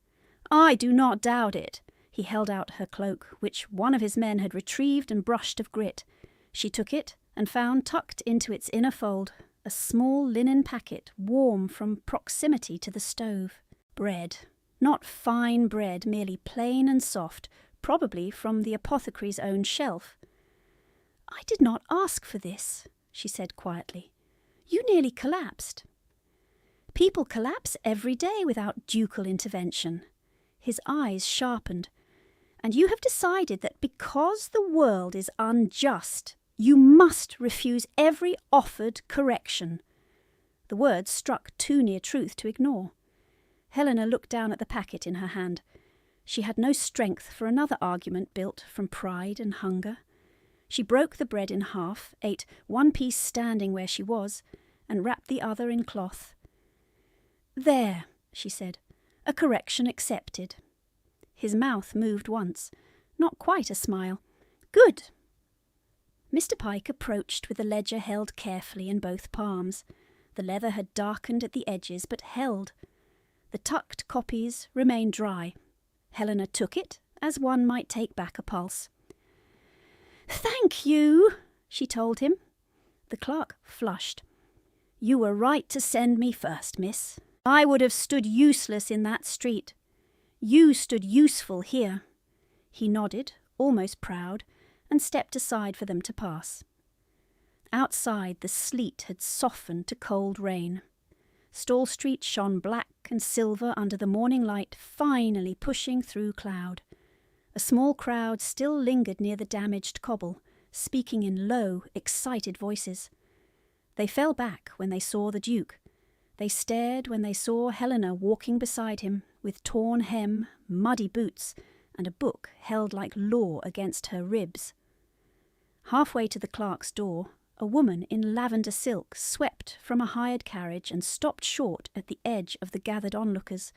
"I do not doubt it." He held out her cloak, which one of his men had retrieved and brushed of grit. She took it and found tucked into its inner fold a small linen packet, warm from proximity to the stove. Bread. Not fine bread, merely plain and soft, probably from the apothecary's own shelf. "I did not ask for this," she said quietly. "You nearly collapsed." "People collapse every day without ducal intervention." His eyes sharpened. "And you have decided that because the world is unjust, you must refuse every offered correction." The words struck too near truth to ignore. Helena looked down at the packet in her hand. She had no strength for another argument built from pride and hunger. She broke the bread in half, ate one piece standing where she was, and wrapped the other in cloth. "There," she said, "a correction accepted." His mouth moved once, not quite a smile. "Good." Mr. Pike approached with the ledger held carefully in both palms. The leather had darkened at the edges, but held. The tucked copies remained dry. Helena took it, as one might take back a pulse. "Thank you," she told him. The clerk flushed. "You were right to send me first, miss. I would have stood useless in that street. You stood useful here." He nodded, almost proud, and stepped aside for them to pass. Outside, the sleet had softened to cold rain. Stall Street shone black and silver under the morning light, finally pushing through cloud. A small crowd still lingered near the damaged cobble, speaking in low, excited voices. They fell back when they saw the Duke. They stared when they saw Helena walking beside him, with torn hem, muddy boots, and a book held like law against her ribs. Halfway to the clerk's door, a woman in lavender silk swept from a hired carriage and stopped short at the edge of the gathered onlookers.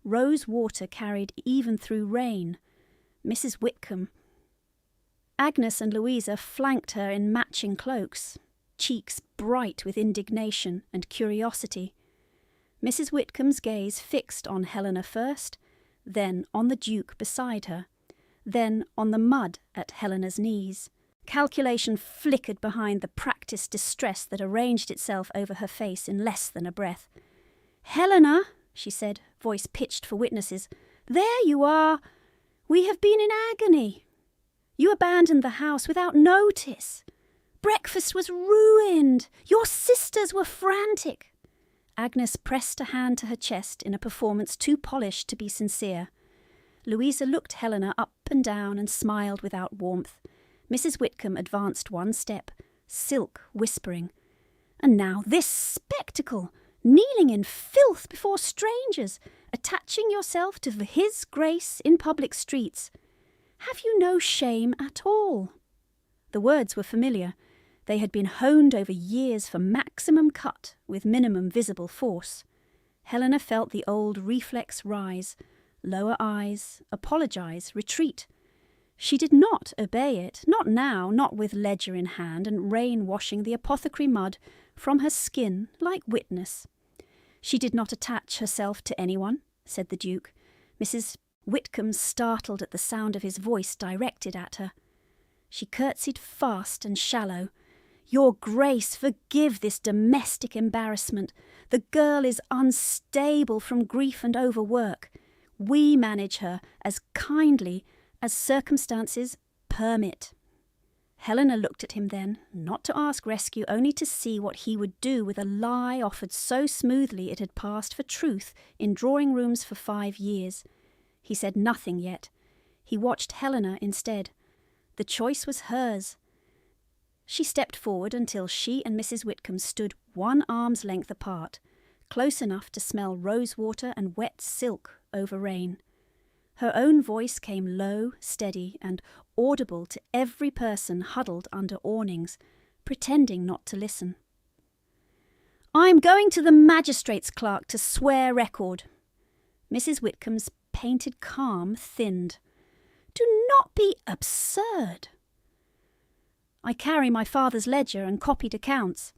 Rose water carried even through rain. Mrs. Whitcomb. Agnes and Louisa flanked her in matching cloaks, cheeks bright with indignation and curiosity. Mrs. Whitcomb's gaze fixed on Helena first, then on the Duke beside her, then on the mud at Helena's knees. Calculation flickered behind the practised distress that arranged itself over her face in less than a breath. "Helena," she said, voice pitched for witnesses, "there you are. We have been in agony. You abandoned the house without notice. Breakfast was ruined. Your sisters were frantic." Agnes pressed a hand to her chest in a performance too polished to be sincere. Louisa looked Helena up and down and smiled without warmth. Mrs. Whitcomb advanced one step, silk whispering. "And now this spectacle, kneeling in filth before strangers, attaching yourself to his grace in public streets. Have you no shame at all?" The words were familiar. They had been honed over years for maximum cut with minimum visible force. Helena felt the old reflex rise, lower eyes, apologise, retreat. She did not obey it, not now, not with ledger in hand and rain washing the apothecary mud from her skin like witness. She did not attach herself to anyone, said the Duke. Mrs. Whitcomb startled at the sound of his voice directed at her. She curtsied fast and shallow. Your Grace, forgive this domestic embarrassment. The girl is unstable from grief and overwork. We manage her as kindly as circumstances permit. Helena looked at him then, not to ask rescue, only to see what he would do with a lie offered so smoothly it had passed for truth in drawing-rooms for 5 years. He said nothing yet. He watched Helena instead. The choice was hers. She stepped forward until she and Mrs. Whitcomb stood 1 arm's length apart, close enough to smell rosewater and wet silk over rain. Her own voice came low, steady, and audible to every person huddled under awnings, pretending not to listen. I'm going to the magistrate's clerk to swear record. Mrs. Whitcomb's painted calm thinned. Do not be absurd. I carry my father's ledger and copied accounts.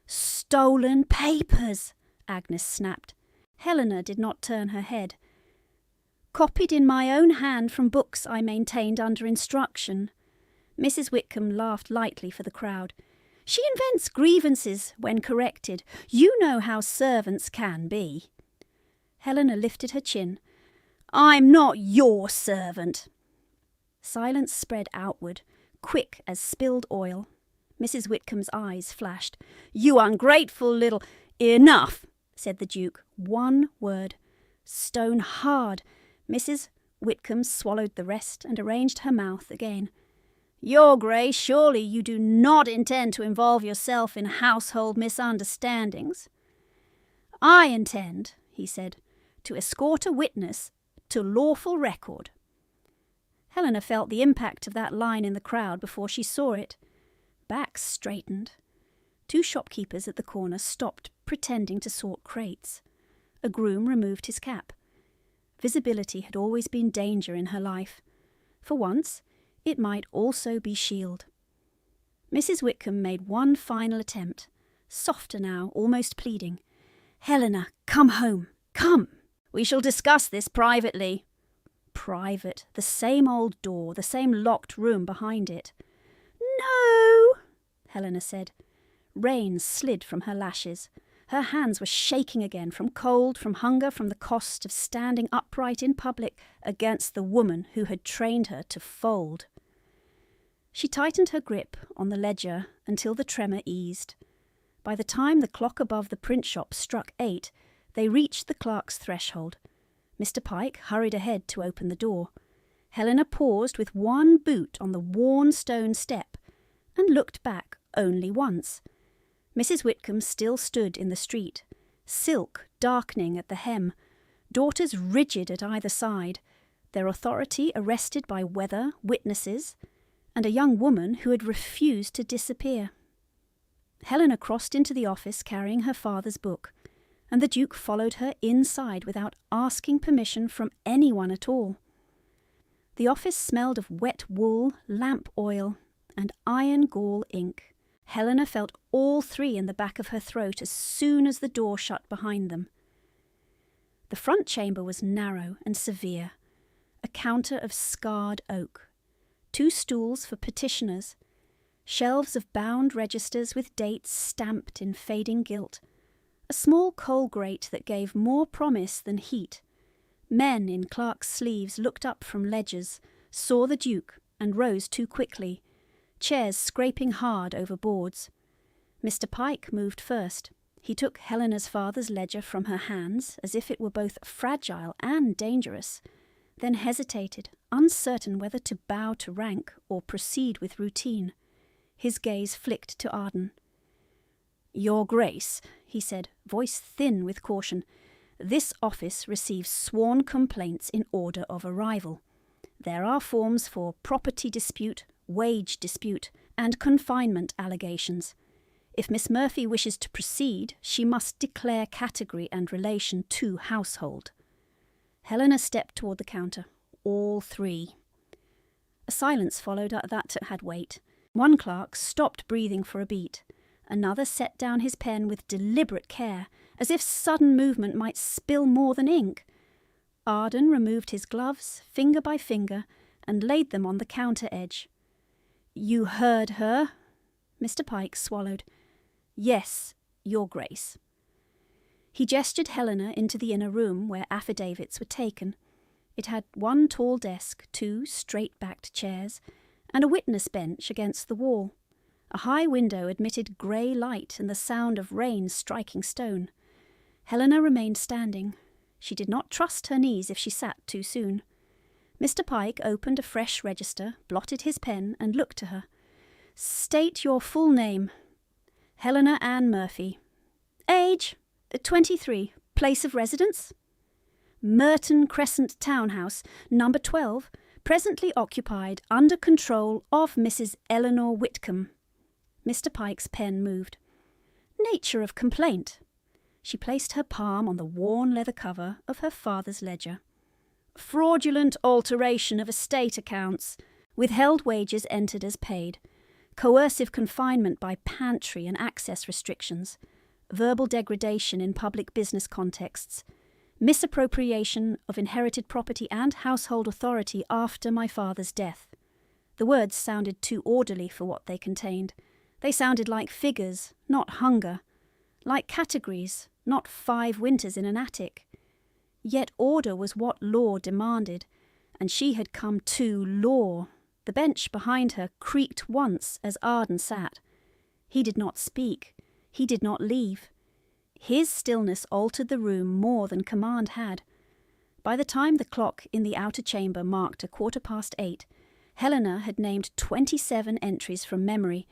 Stolen papers, Agnes snapped. Helena did not turn her head. Copied in my own hand from books I maintained under instruction. Mrs. Whitcomb laughed lightly for the crowd. She invents grievances when corrected. You know how servants can be. Helena lifted her chin. I'm not your servant. Silence spread outward, quick as spilled oil. Mrs. Whitcomb's eyes flashed. You ungrateful little... Enough, said the Duke. 1 word. Stone hard. Mrs. Whitcomb swallowed the rest and arranged her mouth again. Your Grace, surely you do not intend to involve yourself in household misunderstandings. I intend, he said, to escort a witness to lawful record. Helena felt the impact of that line in the crowd before she saw it. Backs straightened. 2 shopkeepers at the corner stopped, pretending to sort crates. A groom removed his cap. Visibility had always been danger in her life. For once, it might also be shield. Mrs. Whitcomb made 1 final attempt, softer now, almost pleading. Helena, come home. Come. We shall discuss this privately. Private. The same old door, the same locked room behind it. No, Helena said. Rain slid from her lashes. Her hands were shaking again from cold, from hunger, from the cost of standing upright in public against the woman who had trained her to fold. She tightened her grip on the ledger until the tremor eased. By the time the clock above the print shop struck 8, they reached the clerk's threshold. Mr. Pike hurried ahead to open the door. Helena paused with 1 boot on the worn stone step and looked back only once. Mrs. Whitcomb still stood in the street, silk darkening at the hem, daughters rigid at either side, their authority arrested by weather, witnesses, and a young woman who had refused to disappear. Helena crossed into the office carrying her father's book, and the Duke followed her inside without asking permission from anyone at all. The office smelled of wet wool, lamp oil, and iron gall ink. Helena felt all 3 in the back of her throat as soon as the door shut behind them. The front chamber was narrow and severe, a counter of scarred oak, 2 stools for petitioners, shelves of bound registers with dates stamped in fading gilt, a small coal grate that gave more promise than heat. Men in clerks' sleeves looked up from ledgers, saw the Duke, and rose too quickly, chairs scraping hard over boards. Mr. Pike moved first. He took Helena's father's ledger from her hands, as if it were both fragile and dangerous, then hesitated, uncertain whether to bow to rank or proceed with routine. His gaze flicked to Arden. Your Grace, he said, voice thin with caution, this office receives sworn complaints in order of arrival. There are forms for property dispute, wage dispute, and confinement allegations. If Miss Murphy wishes to proceed, she must declare category and relation to household. Helena stepped toward the counter. All three. A silence followed that had weight. One clerk stopped breathing for a beat. Another set down his pen with deliberate care, as if sudden movement might spill more than ink. Arden removed his gloves, finger by finger, and laid them on the counter edge. "You heard her?" Mr. Pike swallowed. "Yes, Your Grace." He gestured Helena into the inner room where affidavits were taken. It had one tall desk, two straight-backed chairs, and a witness bench against the wall. A high window admitted grey light and the sound of rain striking stone. Helena remained standing. She did not trust her knees if she sat too soon. Mr. Pike opened a fresh register, blotted his pen, and looked to her. "State your full name." "Helena Ann Murphy." "Age?" 23. "Place of residence?" "Merton Crescent Townhouse, number 12, presently occupied under control of Mrs. Eleanor Whitcomb." Mr. Pike's pen moved. "Nature of complaint?" She placed her palm on the worn leather cover of her father's ledger. "Fraudulent alteration of estate accounts. Withheld wages entered as paid. Coercive confinement by pantry and access restrictions. Verbal degradation in public business contexts. Misappropriation of inherited property and household authority after my father's death." The words sounded too orderly for what they contained. They sounded like figures, not hunger. Like categories, not 5 winters in an attic. Yet order was what law demanded, and she had come to law. The bench behind her creaked once as Arden sat. He did not speak. He did not leave. His stillness altered the room more than command had. By the time the clock in the outer chamber marked 8:15, Helena had named 27 entries from memory,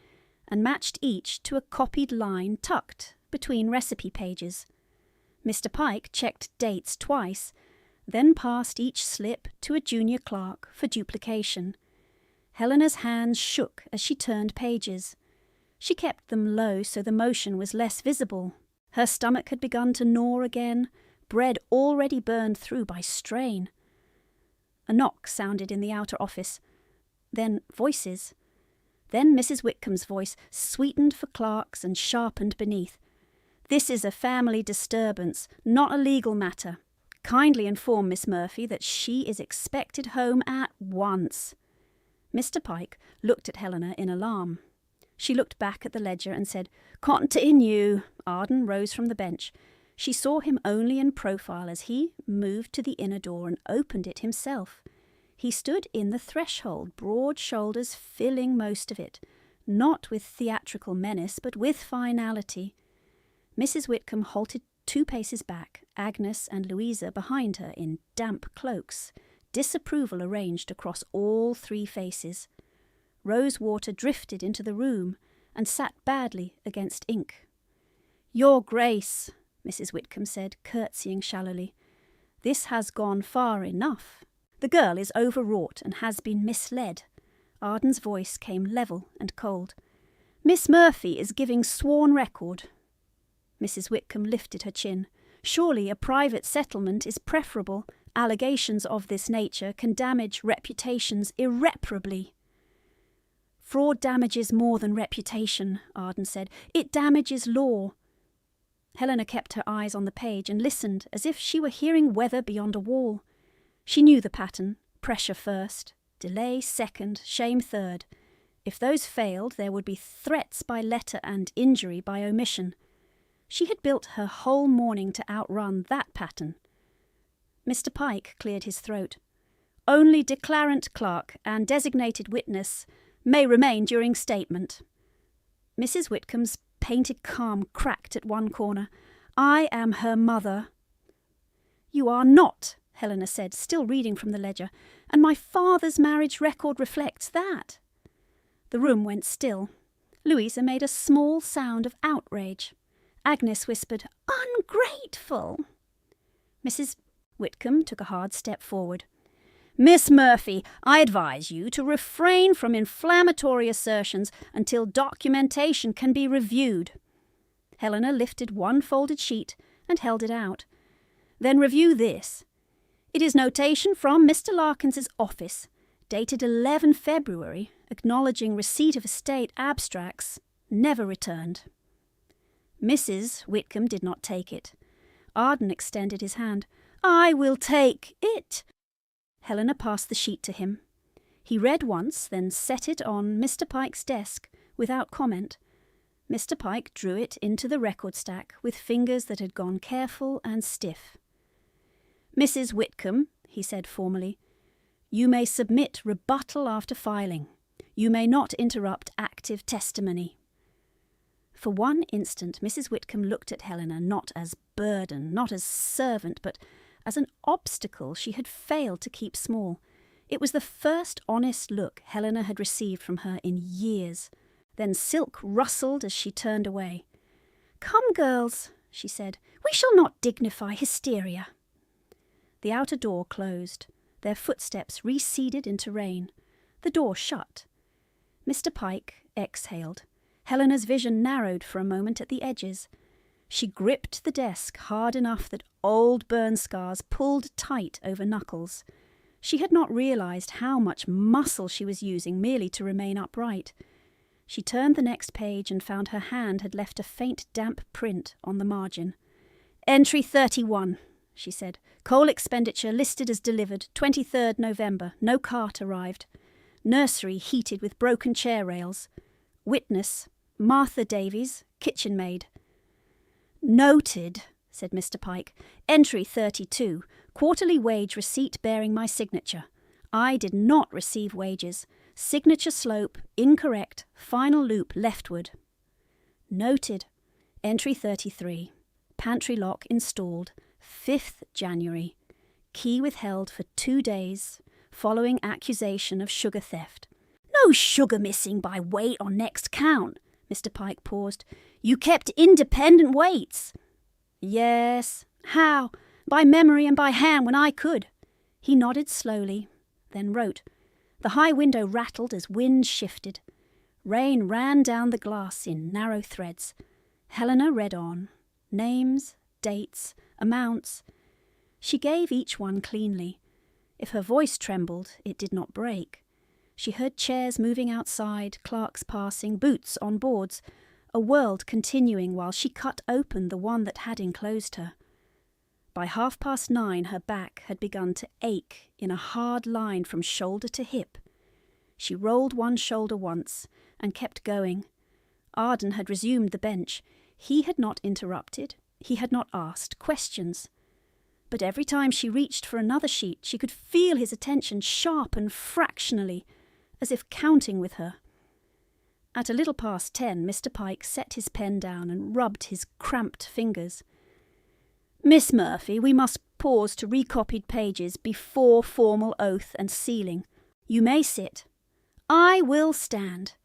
and matched each to a copied line tucked between recipe pages. Mr. Pike checked dates twice, then passed each slip to a junior clerk for duplication. Helena's hands shook as she turned pages. She kept them low so the motion was less visible. Her stomach had begun to gnaw again, bread already burned through by strain. A knock sounded in the outer office. Then voices. Then Mrs. Whitcomb's voice, sweetened for clerks and sharpened beneath. "This is a family disturbance, not a legal matter. Kindly inform Miss Murphy that she is expected home at once." Mr. Pike looked at Helena in alarm. She looked back at the ledger and said, "Continue." Arden rose from the bench. She saw him only in profile as he moved to the inner door and opened it himself. He stood in the threshold, broad shoulders filling most of it, not with theatrical menace, but with finality. Mrs. Whitcomb halted 2 paces back, Agnes and Louisa behind her in damp cloaks, disapproval arranged across all 3 faces. Rosewater drifted into the room and sat badly against ink. "Your Grace," Mrs. Whitcomb said, curtsying shallowly, "this has gone far enough. The girl is overwrought and has been misled." Arden's voice came level and cold. "Miss Murphy is giving sworn record." Mrs. Whitcomb lifted her chin. "Surely a private settlement is preferable. Allegations of this nature can damage reputations irreparably." "Fraud damages more than reputation," Arden said. "It damages law." Helena kept her eyes on the page and listened as if she were hearing weather beyond a wall. She knew the pattern: pressure first, delay second, shame third. If those failed, there would be threats by letter and injury by omission. She had built her whole morning to outrun that pattern. Mr. Pike cleared his throat. "Only declarant clerk and designated witness may remain during statement." Mrs. Whitcomb's painted calm cracked at one corner. "I am her mother." "You are not," Helena said, still reading from the ledger, "and my father's marriage record reflects that." The room went still. Louisa made a small sound of outrage. Agnes whispered, "Ungrateful!" Mrs. Whitcomb took a hard step forward. Miss Murphy, I advise you to refrain from inflammatory assertions until documentation can be reviewed. Helena lifted one folded sheet and held it out. Then review this. It is notation from Mr. Larkins's office, dated 11 February, acknowledging receipt of estate abstracts, never returned. Mrs. Whitcomb did not take it. Arden extended his hand. I will take it. Helena passed the sheet to him. He read once, then set it on Mr. Pike's desk without comment. Mr. Pike drew it into the record stack with fingers that had gone careful and stiff. Mrs. Whitcomb, he said formally, you may submit rebuttal after filing. You may not interrupt active testimony. For one instant Mrs. Whitcomb looked at Helena not as burden, not as servant, but as an obstacle she had failed to keep small. It was the first honest look Helena had received from her in years. Then silk rustled as she turned away. Come, girls, she said, we shall not dignify hysteria. The outer door closed. Their footsteps receded into rain. The door shut. Mr. Pike exhaled. Helena's vision narrowed for a moment at the edges. She gripped the desk hard enough that old burn scars pulled tight over knuckles. She had not realized how much muscle she was using merely to remain upright. She turned the next page and found her hand had left a faint damp print on the margin. Entry 31, she said. Coal expenditure listed as delivered 23rd November. No cart arrived. Nursery heated with broken chair rails. Witness, Martha Davies, kitchen maid. Noted, said Mr. Pike. Entry 32. Quarterly wage receipt bearing my signature. I did not receive wages. Signature slope, incorrect, final loop leftward. Noted. Entry 33. Pantry lock installed. 5th January. Key withheld for 2 days, following accusation of sugar theft. No sugar missing by weight on next count. Mr. Pike paused. You kept independent weights. Yes. How? By memory and by hand when I could. He nodded slowly, then wrote. The high window rattled as wind shifted. Rain ran down the glass in narrow threads. Helena read on. Names, dates, amounts. She gave each one cleanly. If her voice trembled, it did not break. She heard chairs moving outside, clerks passing, boots on boards, a world continuing while she cut open the one that had enclosed her. By 9:30, her back had begun to ache in a hard line from shoulder to hip. She rolled one shoulder once and kept going. Arden had resumed the bench. He had not interrupted. He had not asked questions. But every time she reached for another sheet, she could feel his attention sharpen fractionally, as if counting with her. At a little past 10, Mr. Pike set his pen down and rubbed his cramped fingers. Miss Murphy, we must pause to recopied pages before formal oath and sealing. You may sit. I will stand.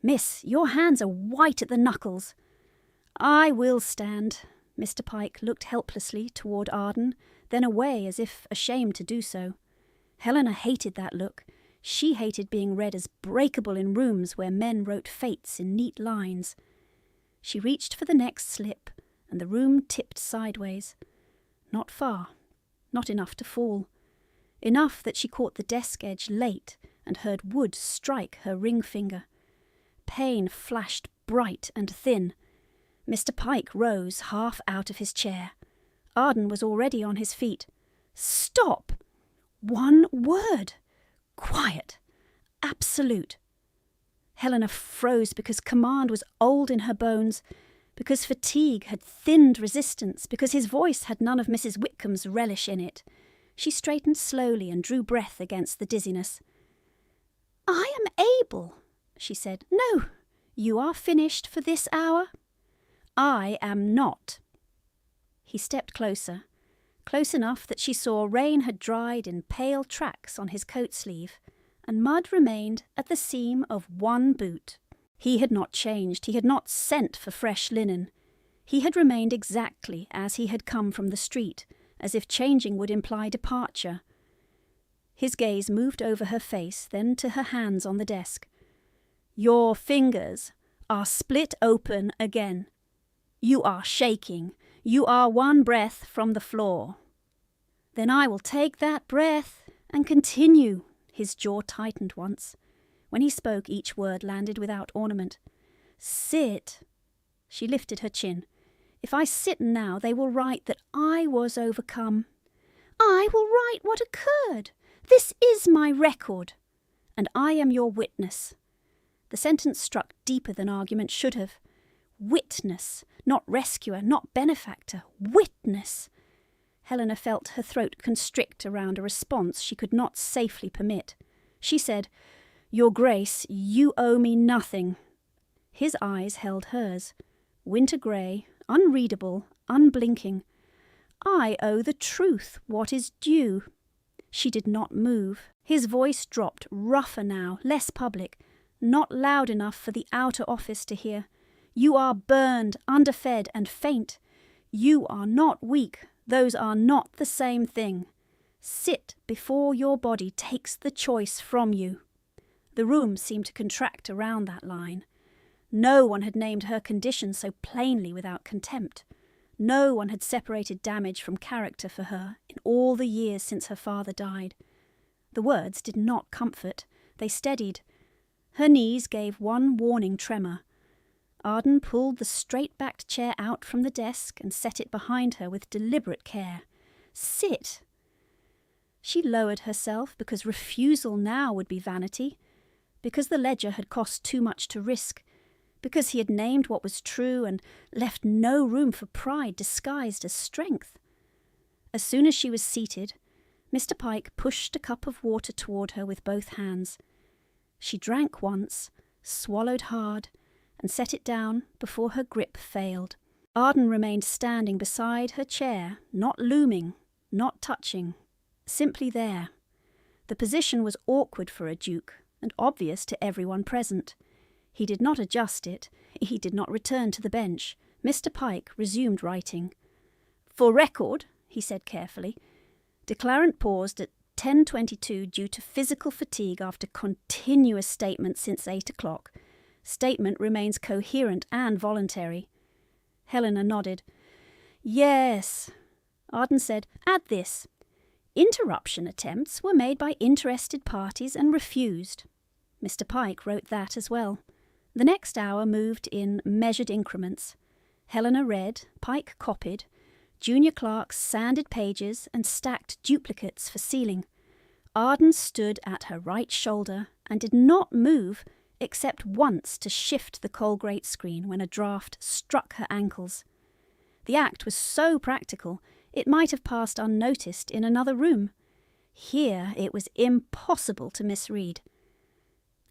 Miss, your hands are white at the knuckles. I will stand. Mr. Pike looked helplessly toward Arden, then away as if ashamed to do so. Helena hated that look. She hated being read as breakable in rooms where men wrote fates in neat lines. She reached for the next slip, and the room tipped sideways. Not far, not enough to fall. Enough that she caught the desk edge late and heard wood strike her ring finger. Pain flashed bright and thin. Mr. Pike rose half out of his chair. Arden was already on his feet. Stop! One word! Quiet! Absolute! Helena froze because command was old in her bones, because fatigue had thinned resistance, because his voice had none of Mrs. Whitcomb's relish in it. She straightened slowly and drew breath against the dizziness. I am able, she said. No, you are finished for this hour. I am not. He stepped closer, close enough that she saw rain had dried in pale tracks on his coat sleeve, and mud remained at the seam of one boot. He had not changed. He had not sent for fresh linen. He had remained exactly as he had come from the street, as if changing would imply departure. His gaze moved over her face, then to her hands on the desk. "Your fingers are split open again. You are shaking. You are one breath from the floor." "Then I will take that breath and continue." His jaw tightened once. When he spoke, each word landed without ornament. "Sit." She lifted her chin. "If I sit now, they will write that I was overcome. I will write what occurred. This is my record. And I am your witness." The sentence struck deeper than argument should have. Witness, not rescuer, not benefactor. Witness. Helena felt her throat constrict around a response she could not safely permit. She said, "Your Grace, you owe me nothing." His eyes held hers, winter grey, unreadable, unblinking. "I owe the truth what is due." She did not move. His voice dropped, rougher now, less public, not loud enough for the outer office to hear. "You are burned, underfed, and faint. You are not weak. Those are not the same thing. Sit before your body takes the choice from you." The room seemed to contract around that line. No one had named her condition so plainly without contempt. No one had separated damage from character for her in all the years since her father died. The words did not comfort. They steadied. Her knees gave one warning tremor. Arden pulled the straight-backed chair out from the desk and set it behind her with deliberate care. "Sit." She lowered herself because refusal now would be vanity, because the ledger had cost too much to risk, because he had named what was true and left no room for pride disguised as strength. As soon as she was seated, Mr. Pike pushed a cup of water toward her with both hands. She drank once, swallowed hard, and set it down before her grip failed. Arden remained standing beside her chair, not looming, not touching, simply there. The position was awkward for a duke, and obvious to everyone present. He did not adjust it. He did not return to the bench. Mr. Pike resumed writing. "For record," he said carefully. Declarant paused at 10:22 due to physical fatigue after continuous statements since 8 o'clock. Statement remains coherent and voluntary. Helena nodded. "Yes." Arden said, "Add this. Interruption attempts were made by interested parties and refused." Mr. Pike wrote that as well. The next hour moved in measured increments. Helena read, Pike copied. Junior clerks sanded pages and stacked duplicates for sealing. Arden stood at her right shoulder and did not move except once to shift the coal grate screen when a draft struck her ankles. The act was so practical it might have passed unnoticed in another room. Here it was impossible to misread.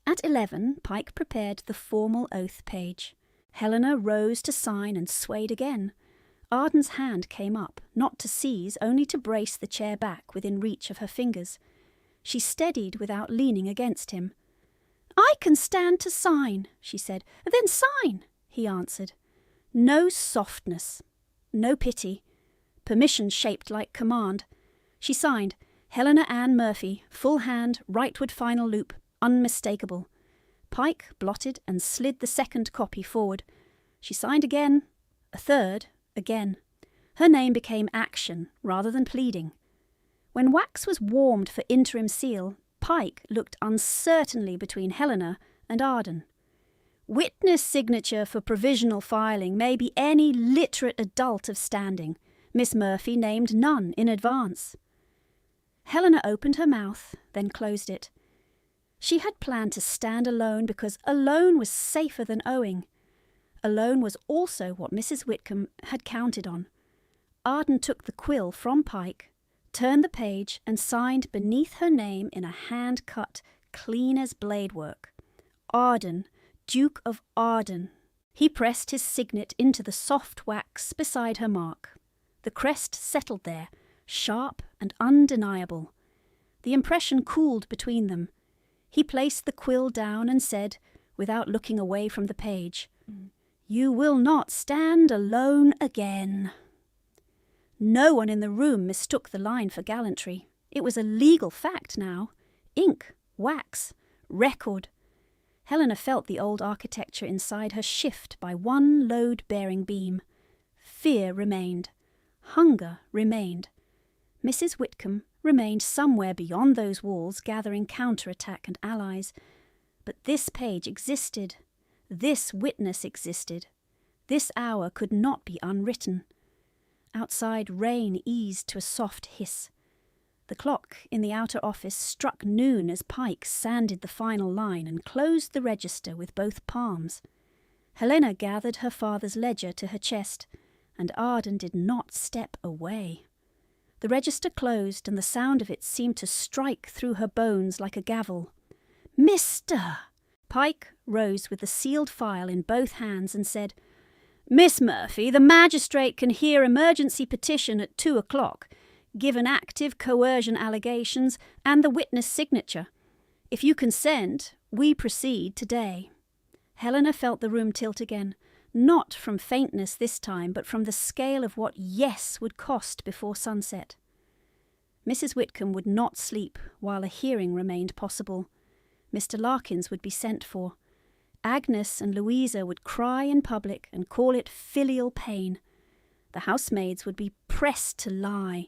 At 11, Pike prepared the formal oath page. Helena rose to sign and swayed again. Arden's hand came up, not to seize, only to brace the chair back within reach of her fingers. She steadied without leaning against him. "I can stand to sign," she said. "Then sign," he answered. No softness, no pity. Permission shaped like command. She signed, Helena Ann Murphy, full hand, rightward final loop, unmistakable. Pike blotted and slid the second copy forward. She signed again, a third, again. Her name became action rather than pleading. When wax was warmed for interim seal, Pike looked uncertainly between Helena and Arden. "Witness signature for provisional filing may be any literate adult of standing. Miss Murphy named none in advance." Helena opened her mouth, then closed it. She had planned to stand alone because alone was safer than owing. Alone was also what Mrs. Whitcomb had counted on. Arden took the quill from Pike, turned the page, and signed beneath her name in a hand cut, clean as blade work. Arden, Duke of Arden. He pressed his signet into the soft wax beside her mark. The crest settled there, sharp and undeniable. The impression cooled between them. He placed the quill down and said, without looking away from the page, "You will not stand alone again." No one in the room mistook the line for gallantry. It was a legal fact now. Ink, wax, record. Helena felt the old architecture inside her shift by one load-bearing beam. Fear remained. Hunger remained. Mrs. Whitcomb remained somewhere beyond those walls, gathering counterattack and allies. But this page existed. This witness existed. This hour could not be unwritten. Outside, rain eased to a soft hiss. The clock in the outer office struck noon as Pike sanded the final line and closed the register with both palms. Helena gathered her father's ledger to her chest, and Arden did not step away. The register closed, and the sound of it seemed to strike through her bones like a gavel. "Mr." Pike rose with the sealed file in both hands and said, "Miss Murphy, the magistrate can hear emergency petition at 2 o'clock, given active coercion allegations and the witness signature. If you consent, we proceed today." Helena felt the room tilt again, not from faintness this time, but from the scale of what yes would cost before sunset. Mrs. Whitcomb would not sleep while a hearing remained possible. Mr. Larkins would be sent for. Agnes and Louisa would cry in public and call it filial pain. The housemaids would be pressed to lie.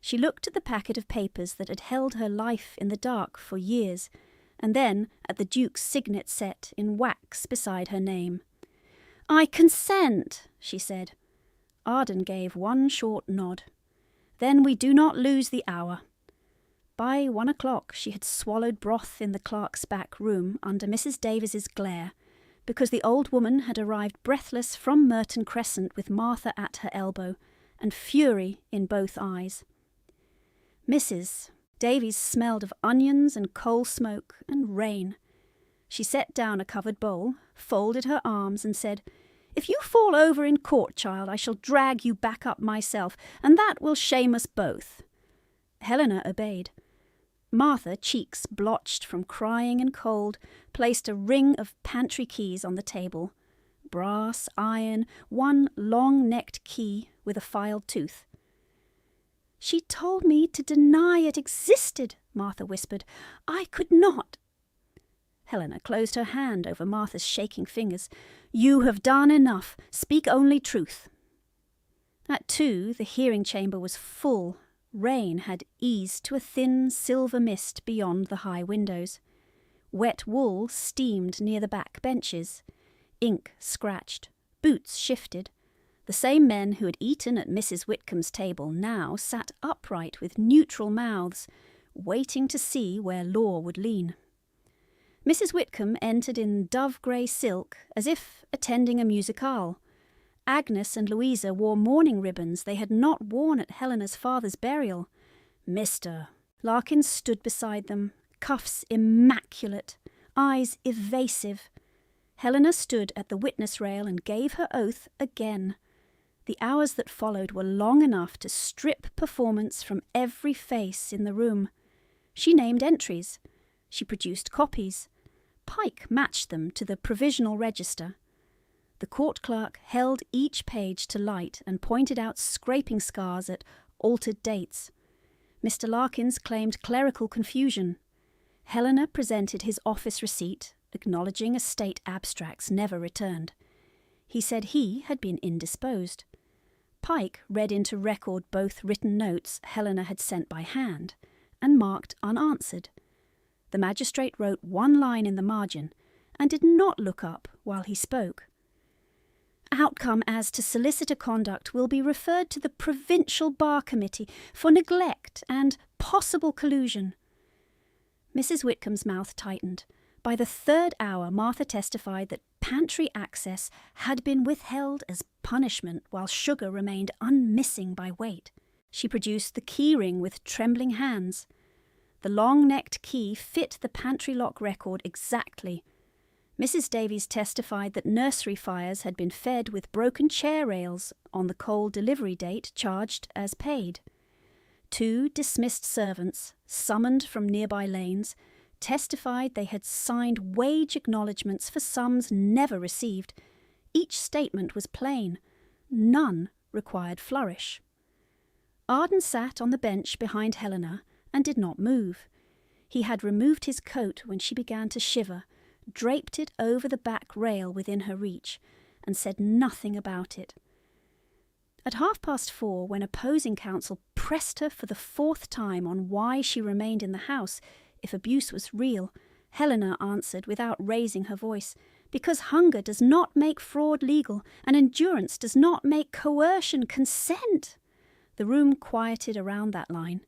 She looked at the packet of papers that had held her life in the dark for years, and then at the Duke's signet set in wax beside her name. "I consent," she said. Arden gave one short nod. "Then we do not lose the hour." By 1 o'clock she had swallowed broth in the clerk's back room under Mrs. Davis's glare, because the old woman had arrived breathless from Merton Crescent with Martha at her elbow, and fury in both eyes. Mrs. Davies smelled of onions and coal smoke and rain. She set down a covered bowl, folded her arms, and said, "If you fall over in court, child, I shall drag you back up myself, and that will shame us both." Helena obeyed. Martha, cheeks blotched from crying and cold, placed a ring of pantry keys on the table. Brass, iron, one long-necked key with a filed tooth. "She told me to deny it existed," Martha whispered. "I could not." Helena closed her hand over Martha's shaking fingers. "You have done enough. Speak only truth." At 2, the hearing chamber was full. Rain had eased to a thin silver mist beyond the high windows. Wet wool steamed near the back benches. Ink scratched. Boots shifted. The same men who had eaten at Mrs. Whitcomb's table now sat upright with neutral mouths, waiting to see where law would lean. Mrs. Whitcomb entered in dove-grey silk, as if attending a musicale. Agnes and Louisa wore mourning ribbons they had not worn at Helena's father's burial. Mr. Larkins stood beside them, cuffs immaculate, eyes evasive. Helena stood at the witness rail and gave her oath again. The hours that followed were long enough to strip performance from every face in the room. She named entries. She produced copies. Pike matched them to the provisional register. The court clerk held each page to light and pointed out scraping scars at altered dates. Mr. Larkins claimed clerical confusion. Helena presented his office receipt, acknowledging estate abstracts never returned. He said he had been indisposed. Pike read into record both written notes Helena had sent by hand and marked unanswered. The magistrate wrote one line in the margin and did not look up while he spoke. Outcome as to solicitor conduct will be referred to the Provincial Bar Committee for neglect and possible collusion. Mrs. Whitcomb's mouth tightened. By the 3rd hour, Martha testified that pantry access had been withheld as punishment while sugar remained unmissing by weight. She produced the key ring with trembling hands. The long-necked key fit the pantry lock record exactly. Mrs. Davies testified that nursery fires had been fed with broken chair rails on the coal delivery date charged as paid. 2 dismissed servants, summoned from nearby lanes, testified they had signed wage acknowledgements for sums never received. Each statement was plain. None required flourish. Arden sat on the bench behind Helena and did not move. He had removed his coat when she began to shiver, draped it over the back rail within her reach, and said nothing about it. At 4:30, when opposing counsel pressed her for the 4th time on why she remained in the house if abuse was real, Helena answered without raising her voice, "Because hunger does not make fraud legal, and endurance does not make coercion consent." The room quieted around that line.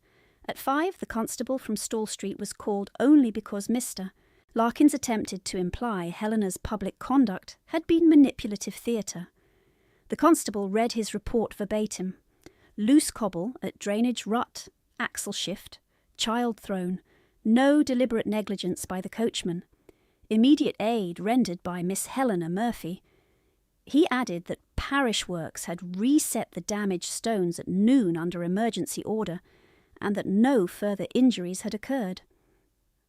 At 5, the constable from Stall Street was called only because Mr. Larkins attempted to imply Helena's public conduct had been manipulative theatre. The constable read his report verbatim. Loose cobble at drainage rut, axle shift, child thrown, no deliberate negligence by the coachman, immediate aid rendered by Miss Helena Murphy. He added that parish works had reset the damaged stones at noon under emergency order, and that no further injuries had occurred.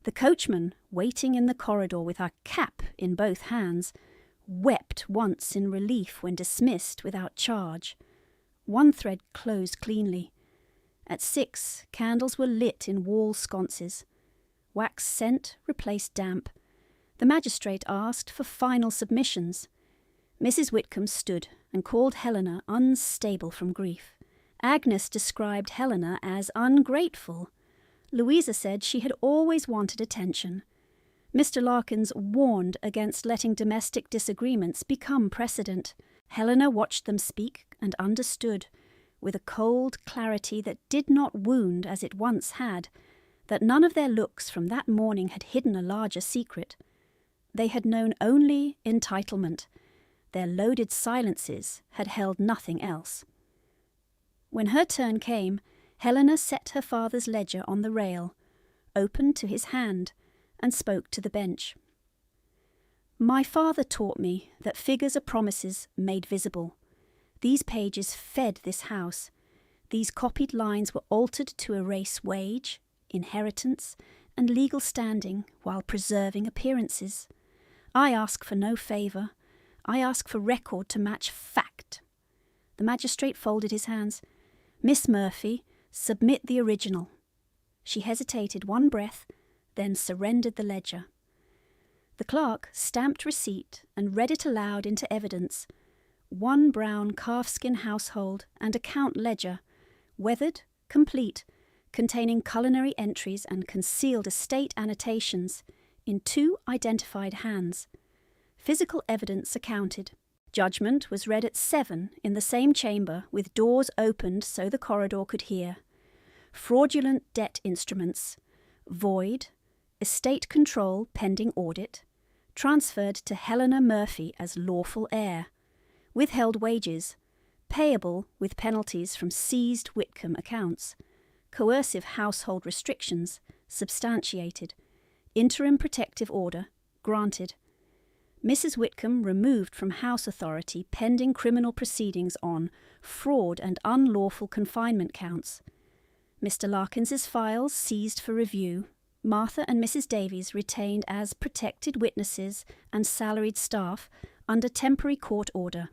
The coachman, waiting in the corridor with her cap in both hands, wept once in relief when dismissed without charge. One thread closed cleanly. At 6, candles were lit in wall sconces. Wax scent replaced damp. The magistrate asked for final submissions. Mrs. Whitcomb stood and called Helena unstable from grief. Agnes described Helena as ungrateful. Louisa said she had always wanted attention. Mr. Larkins warned against letting domestic disagreements become precedent. Helena watched them speak and understood, with a cold clarity that did not wound as it once had, that none of their looks from that morning had hidden a larger secret. They had known only entitlement. Their loaded silences had held nothing else. When her turn came, Helena set her father's ledger on the rail, opened to his hand, and spoke to the bench. "My father taught me that figures are promises made visible. These pages fed this house. These copied lines were altered to erase wage, inheritance, and legal standing while preserving appearances. I ask for no favour. I ask for record to match fact." The magistrate folded his hands. "Miss Murphy, submit the original." She hesitated one breath, then surrendered the ledger. The clerk stamped receipt and read it aloud into evidence. One brown calfskin household and account ledger, weathered, complete, containing culinary entries and concealed estate annotations, in 2 identified hands. Physical evidence accounted. Judgment was read at 7 in the same chamber, with doors opened so the corridor could hear. Fraudulent debt instruments, void, estate control pending audit, transferred to Helena Murphy as lawful heir, withheld wages, payable with penalties from seized Whitcomb accounts, coercive household restrictions substantiated, interim protective order granted. Mrs. Whitcomb removed from house authority pending criminal proceedings on fraud and unlawful confinement counts. Mr. Larkins's files seized for review. Martha and Mrs. Davies retained as protected witnesses and salaried staff under temporary court order.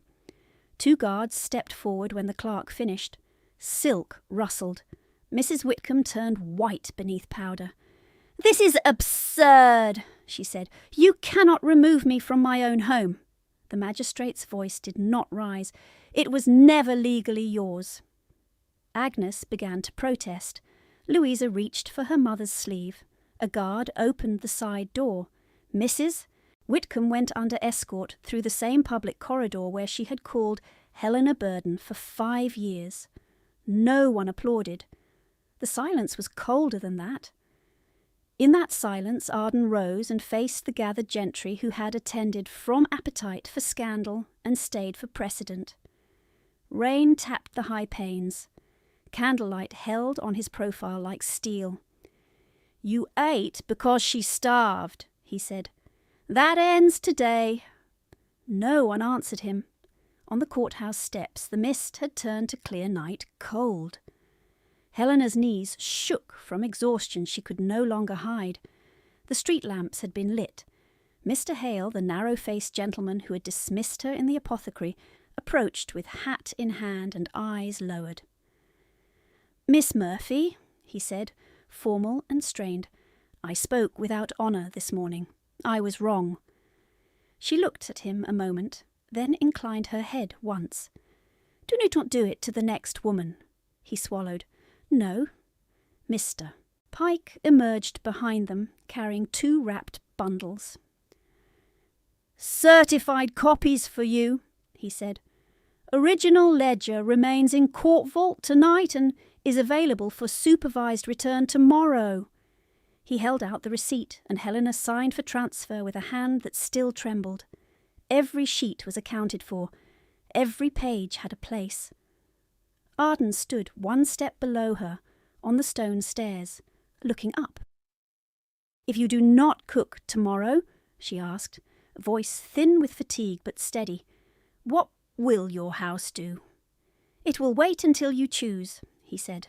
2 guards stepped forward when the clerk finished. Silk rustled. Mrs. Whitcomb turned white beneath powder. "This is absurd," she said. "You cannot remove me from my own home." The magistrate's voice did not rise. "It was never legally yours." Agnes began to protest. Louisa reached for her mother's sleeve. A guard opened the side door. "Mrs." Whitcomb went under escort through the same public corridor where she had called Helena Burden for 5 years. No one applauded. The silence was colder than that. In that silence, Arden rose and faced the gathered gentry who had attended from appetite for scandal and stayed for precedent. Rain tapped the high panes. Candlelight held on his profile like steel. "You ate because she starved," he said. "That ends today." No one answered him. On the courthouse steps, the mist had turned to clear night cold. Helena's knees shook from exhaustion she could no longer hide. The street lamps had been lit. Mr. Hale, the narrow-faced gentleman who had dismissed her in the apothecary, approached with hat in hand and eyes lowered. "Miss Murphy," he said, formal and strained. "I spoke without honour this morning. I was wrong." She looked at him a moment, then inclined her head once. "Do not do it to the next woman." He swallowed. "No, Mr." Pike emerged behind them, carrying 2 wrapped bundles. "Certified copies for you," he said. "Original ledger remains in court vault tonight and is available for supervised return tomorrow." He held out the receipt, and Helena signed for transfer with a hand that still trembled. Every sheet was accounted for. Every page had a place. Arden stood 1 step below her, on the stone stairs, looking up. "If you do not cook tomorrow," she asked, voice thin with fatigue but steady, "what will your house do?" "It will wait until you choose," he said.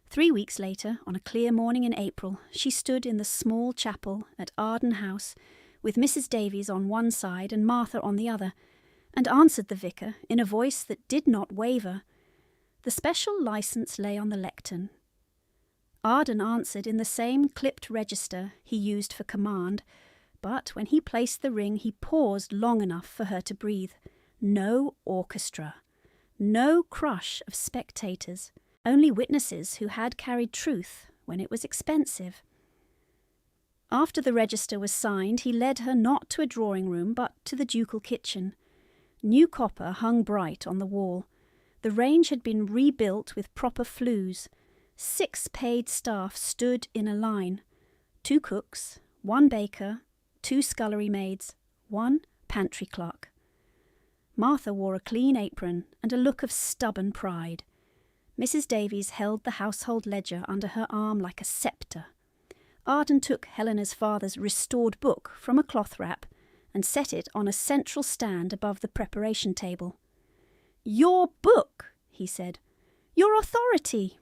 3 weeks later, on a clear morning in April, she stood in the small chapel at Arden House, with Mrs. Davies on one side and Martha on the other, and answered the vicar in a voice that did not waver. The special licence lay on the lectern. Arden answered in the same clipped register he used for command, but when he placed the ring he paused long enough for her to breathe. No orchestra, no crush of spectators, only witnesses who had carried truth when it was expensive. After the register was signed, he led her not to a drawing-room but to the ducal kitchen. New copper hung bright on the wall. The range had been rebuilt with proper flues. 6 paid staff stood in a line. 2 cooks, 1 baker, 2 scullery maids, 1 pantry clerk. Martha wore a clean apron and a look of stubborn pride. Mrs. Davies held the household ledger under her arm like a sceptre. Arden took Helena's father's restored book from a cloth wrap and set it on a central stand above the preparation table. "Your book," he said. "Your authority."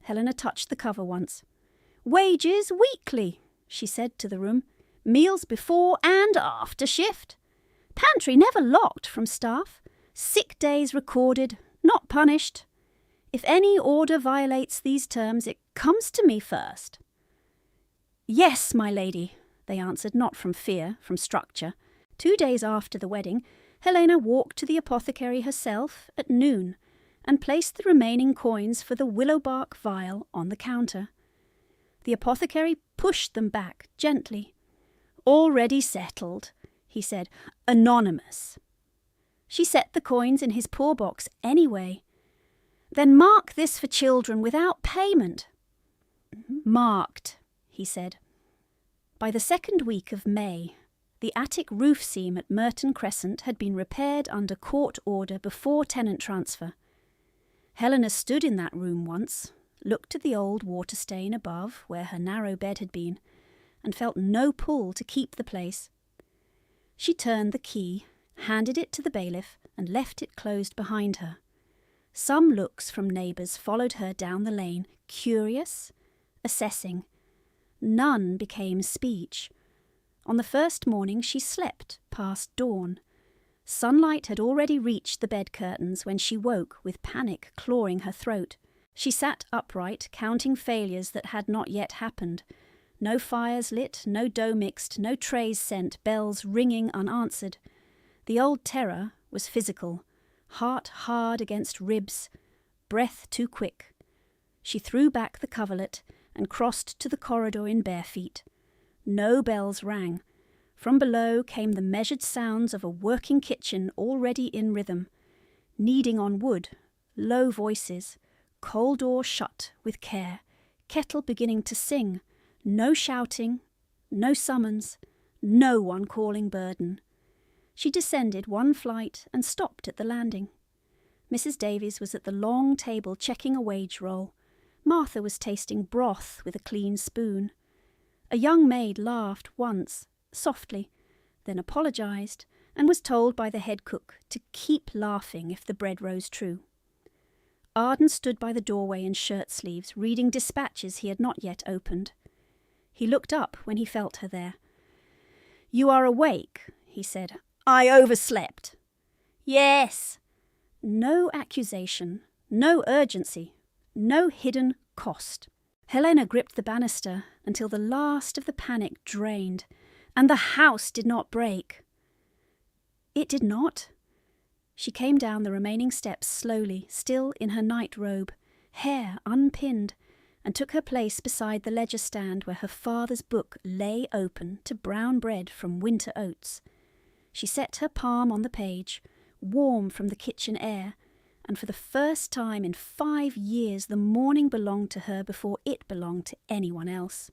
Helena touched the cover once. "Wages weekly," she said to the room. "Meals before and after shift. Pantry never locked from staff. Sick days recorded, not punished. If any order violates these terms, it comes to me first." "Yes, my lady," they answered, not from fear, from structure. 2 days after the wedding, Helena walked to the apothecary herself at noon and placed the remaining coins for the willow bark vial on the counter. The apothecary pushed them back gently. "Already settled," he said. "Anonymous." She set the coins in his poor box anyway. "Then mark this for children without payment." "Marked," he said. By the 2nd week of May, the attic roof seam at Merton Crescent had been repaired under court order before tenant transfer. Helena stood in that room once, looked at the old water stain above where her narrow bed had been, and felt no pull to keep the place. She turned the key, handed it to the bailiff, and left it closed behind her. Some looks from neighbours followed her down the lane, curious, assessing. None became speech. On the first morning she slept past dawn. Sunlight had already reached the bed curtains when she woke with panic clawing her throat. She sat upright, counting failures that had not yet happened. No fires lit, no dough mixed, no trays sent, bells ringing unanswered. The old terror was physical, heart hard against ribs, breath too quick. She threw back the coverlet and crossed to the corridor in bare feet. No bells rang. From below came the measured sounds of a working kitchen already in rhythm. Kneading on wood, low voices, coal door shut with care, kettle beginning to sing, no shouting, no summons, no one calling burden. She descended 1 flight and stopped at the landing. Mrs. Davies was at the long table checking a wage roll. Martha was tasting broth with a clean spoon. A young maid laughed once, softly, then apologised, and was told by the head cook to keep laughing if the bread rose true. Arden stood by the doorway in shirt sleeves, reading dispatches he had not yet opened. He looked up when he felt her there. "You are awake," he said. "I overslept." "Yes." No accusation, no urgency, no hidden cost. Helena gripped the banister until the last of the panic drained, and the house did not break. It did not. She came down the remaining steps slowly, still in her night robe, hair unpinned, and took her place beside the ledger stand where her father's book lay open to brown bread from winter oats. She set her palm on the page, warm from the kitchen air, and for the first time in 5 years the morning belonged to her before it belonged to anyone else.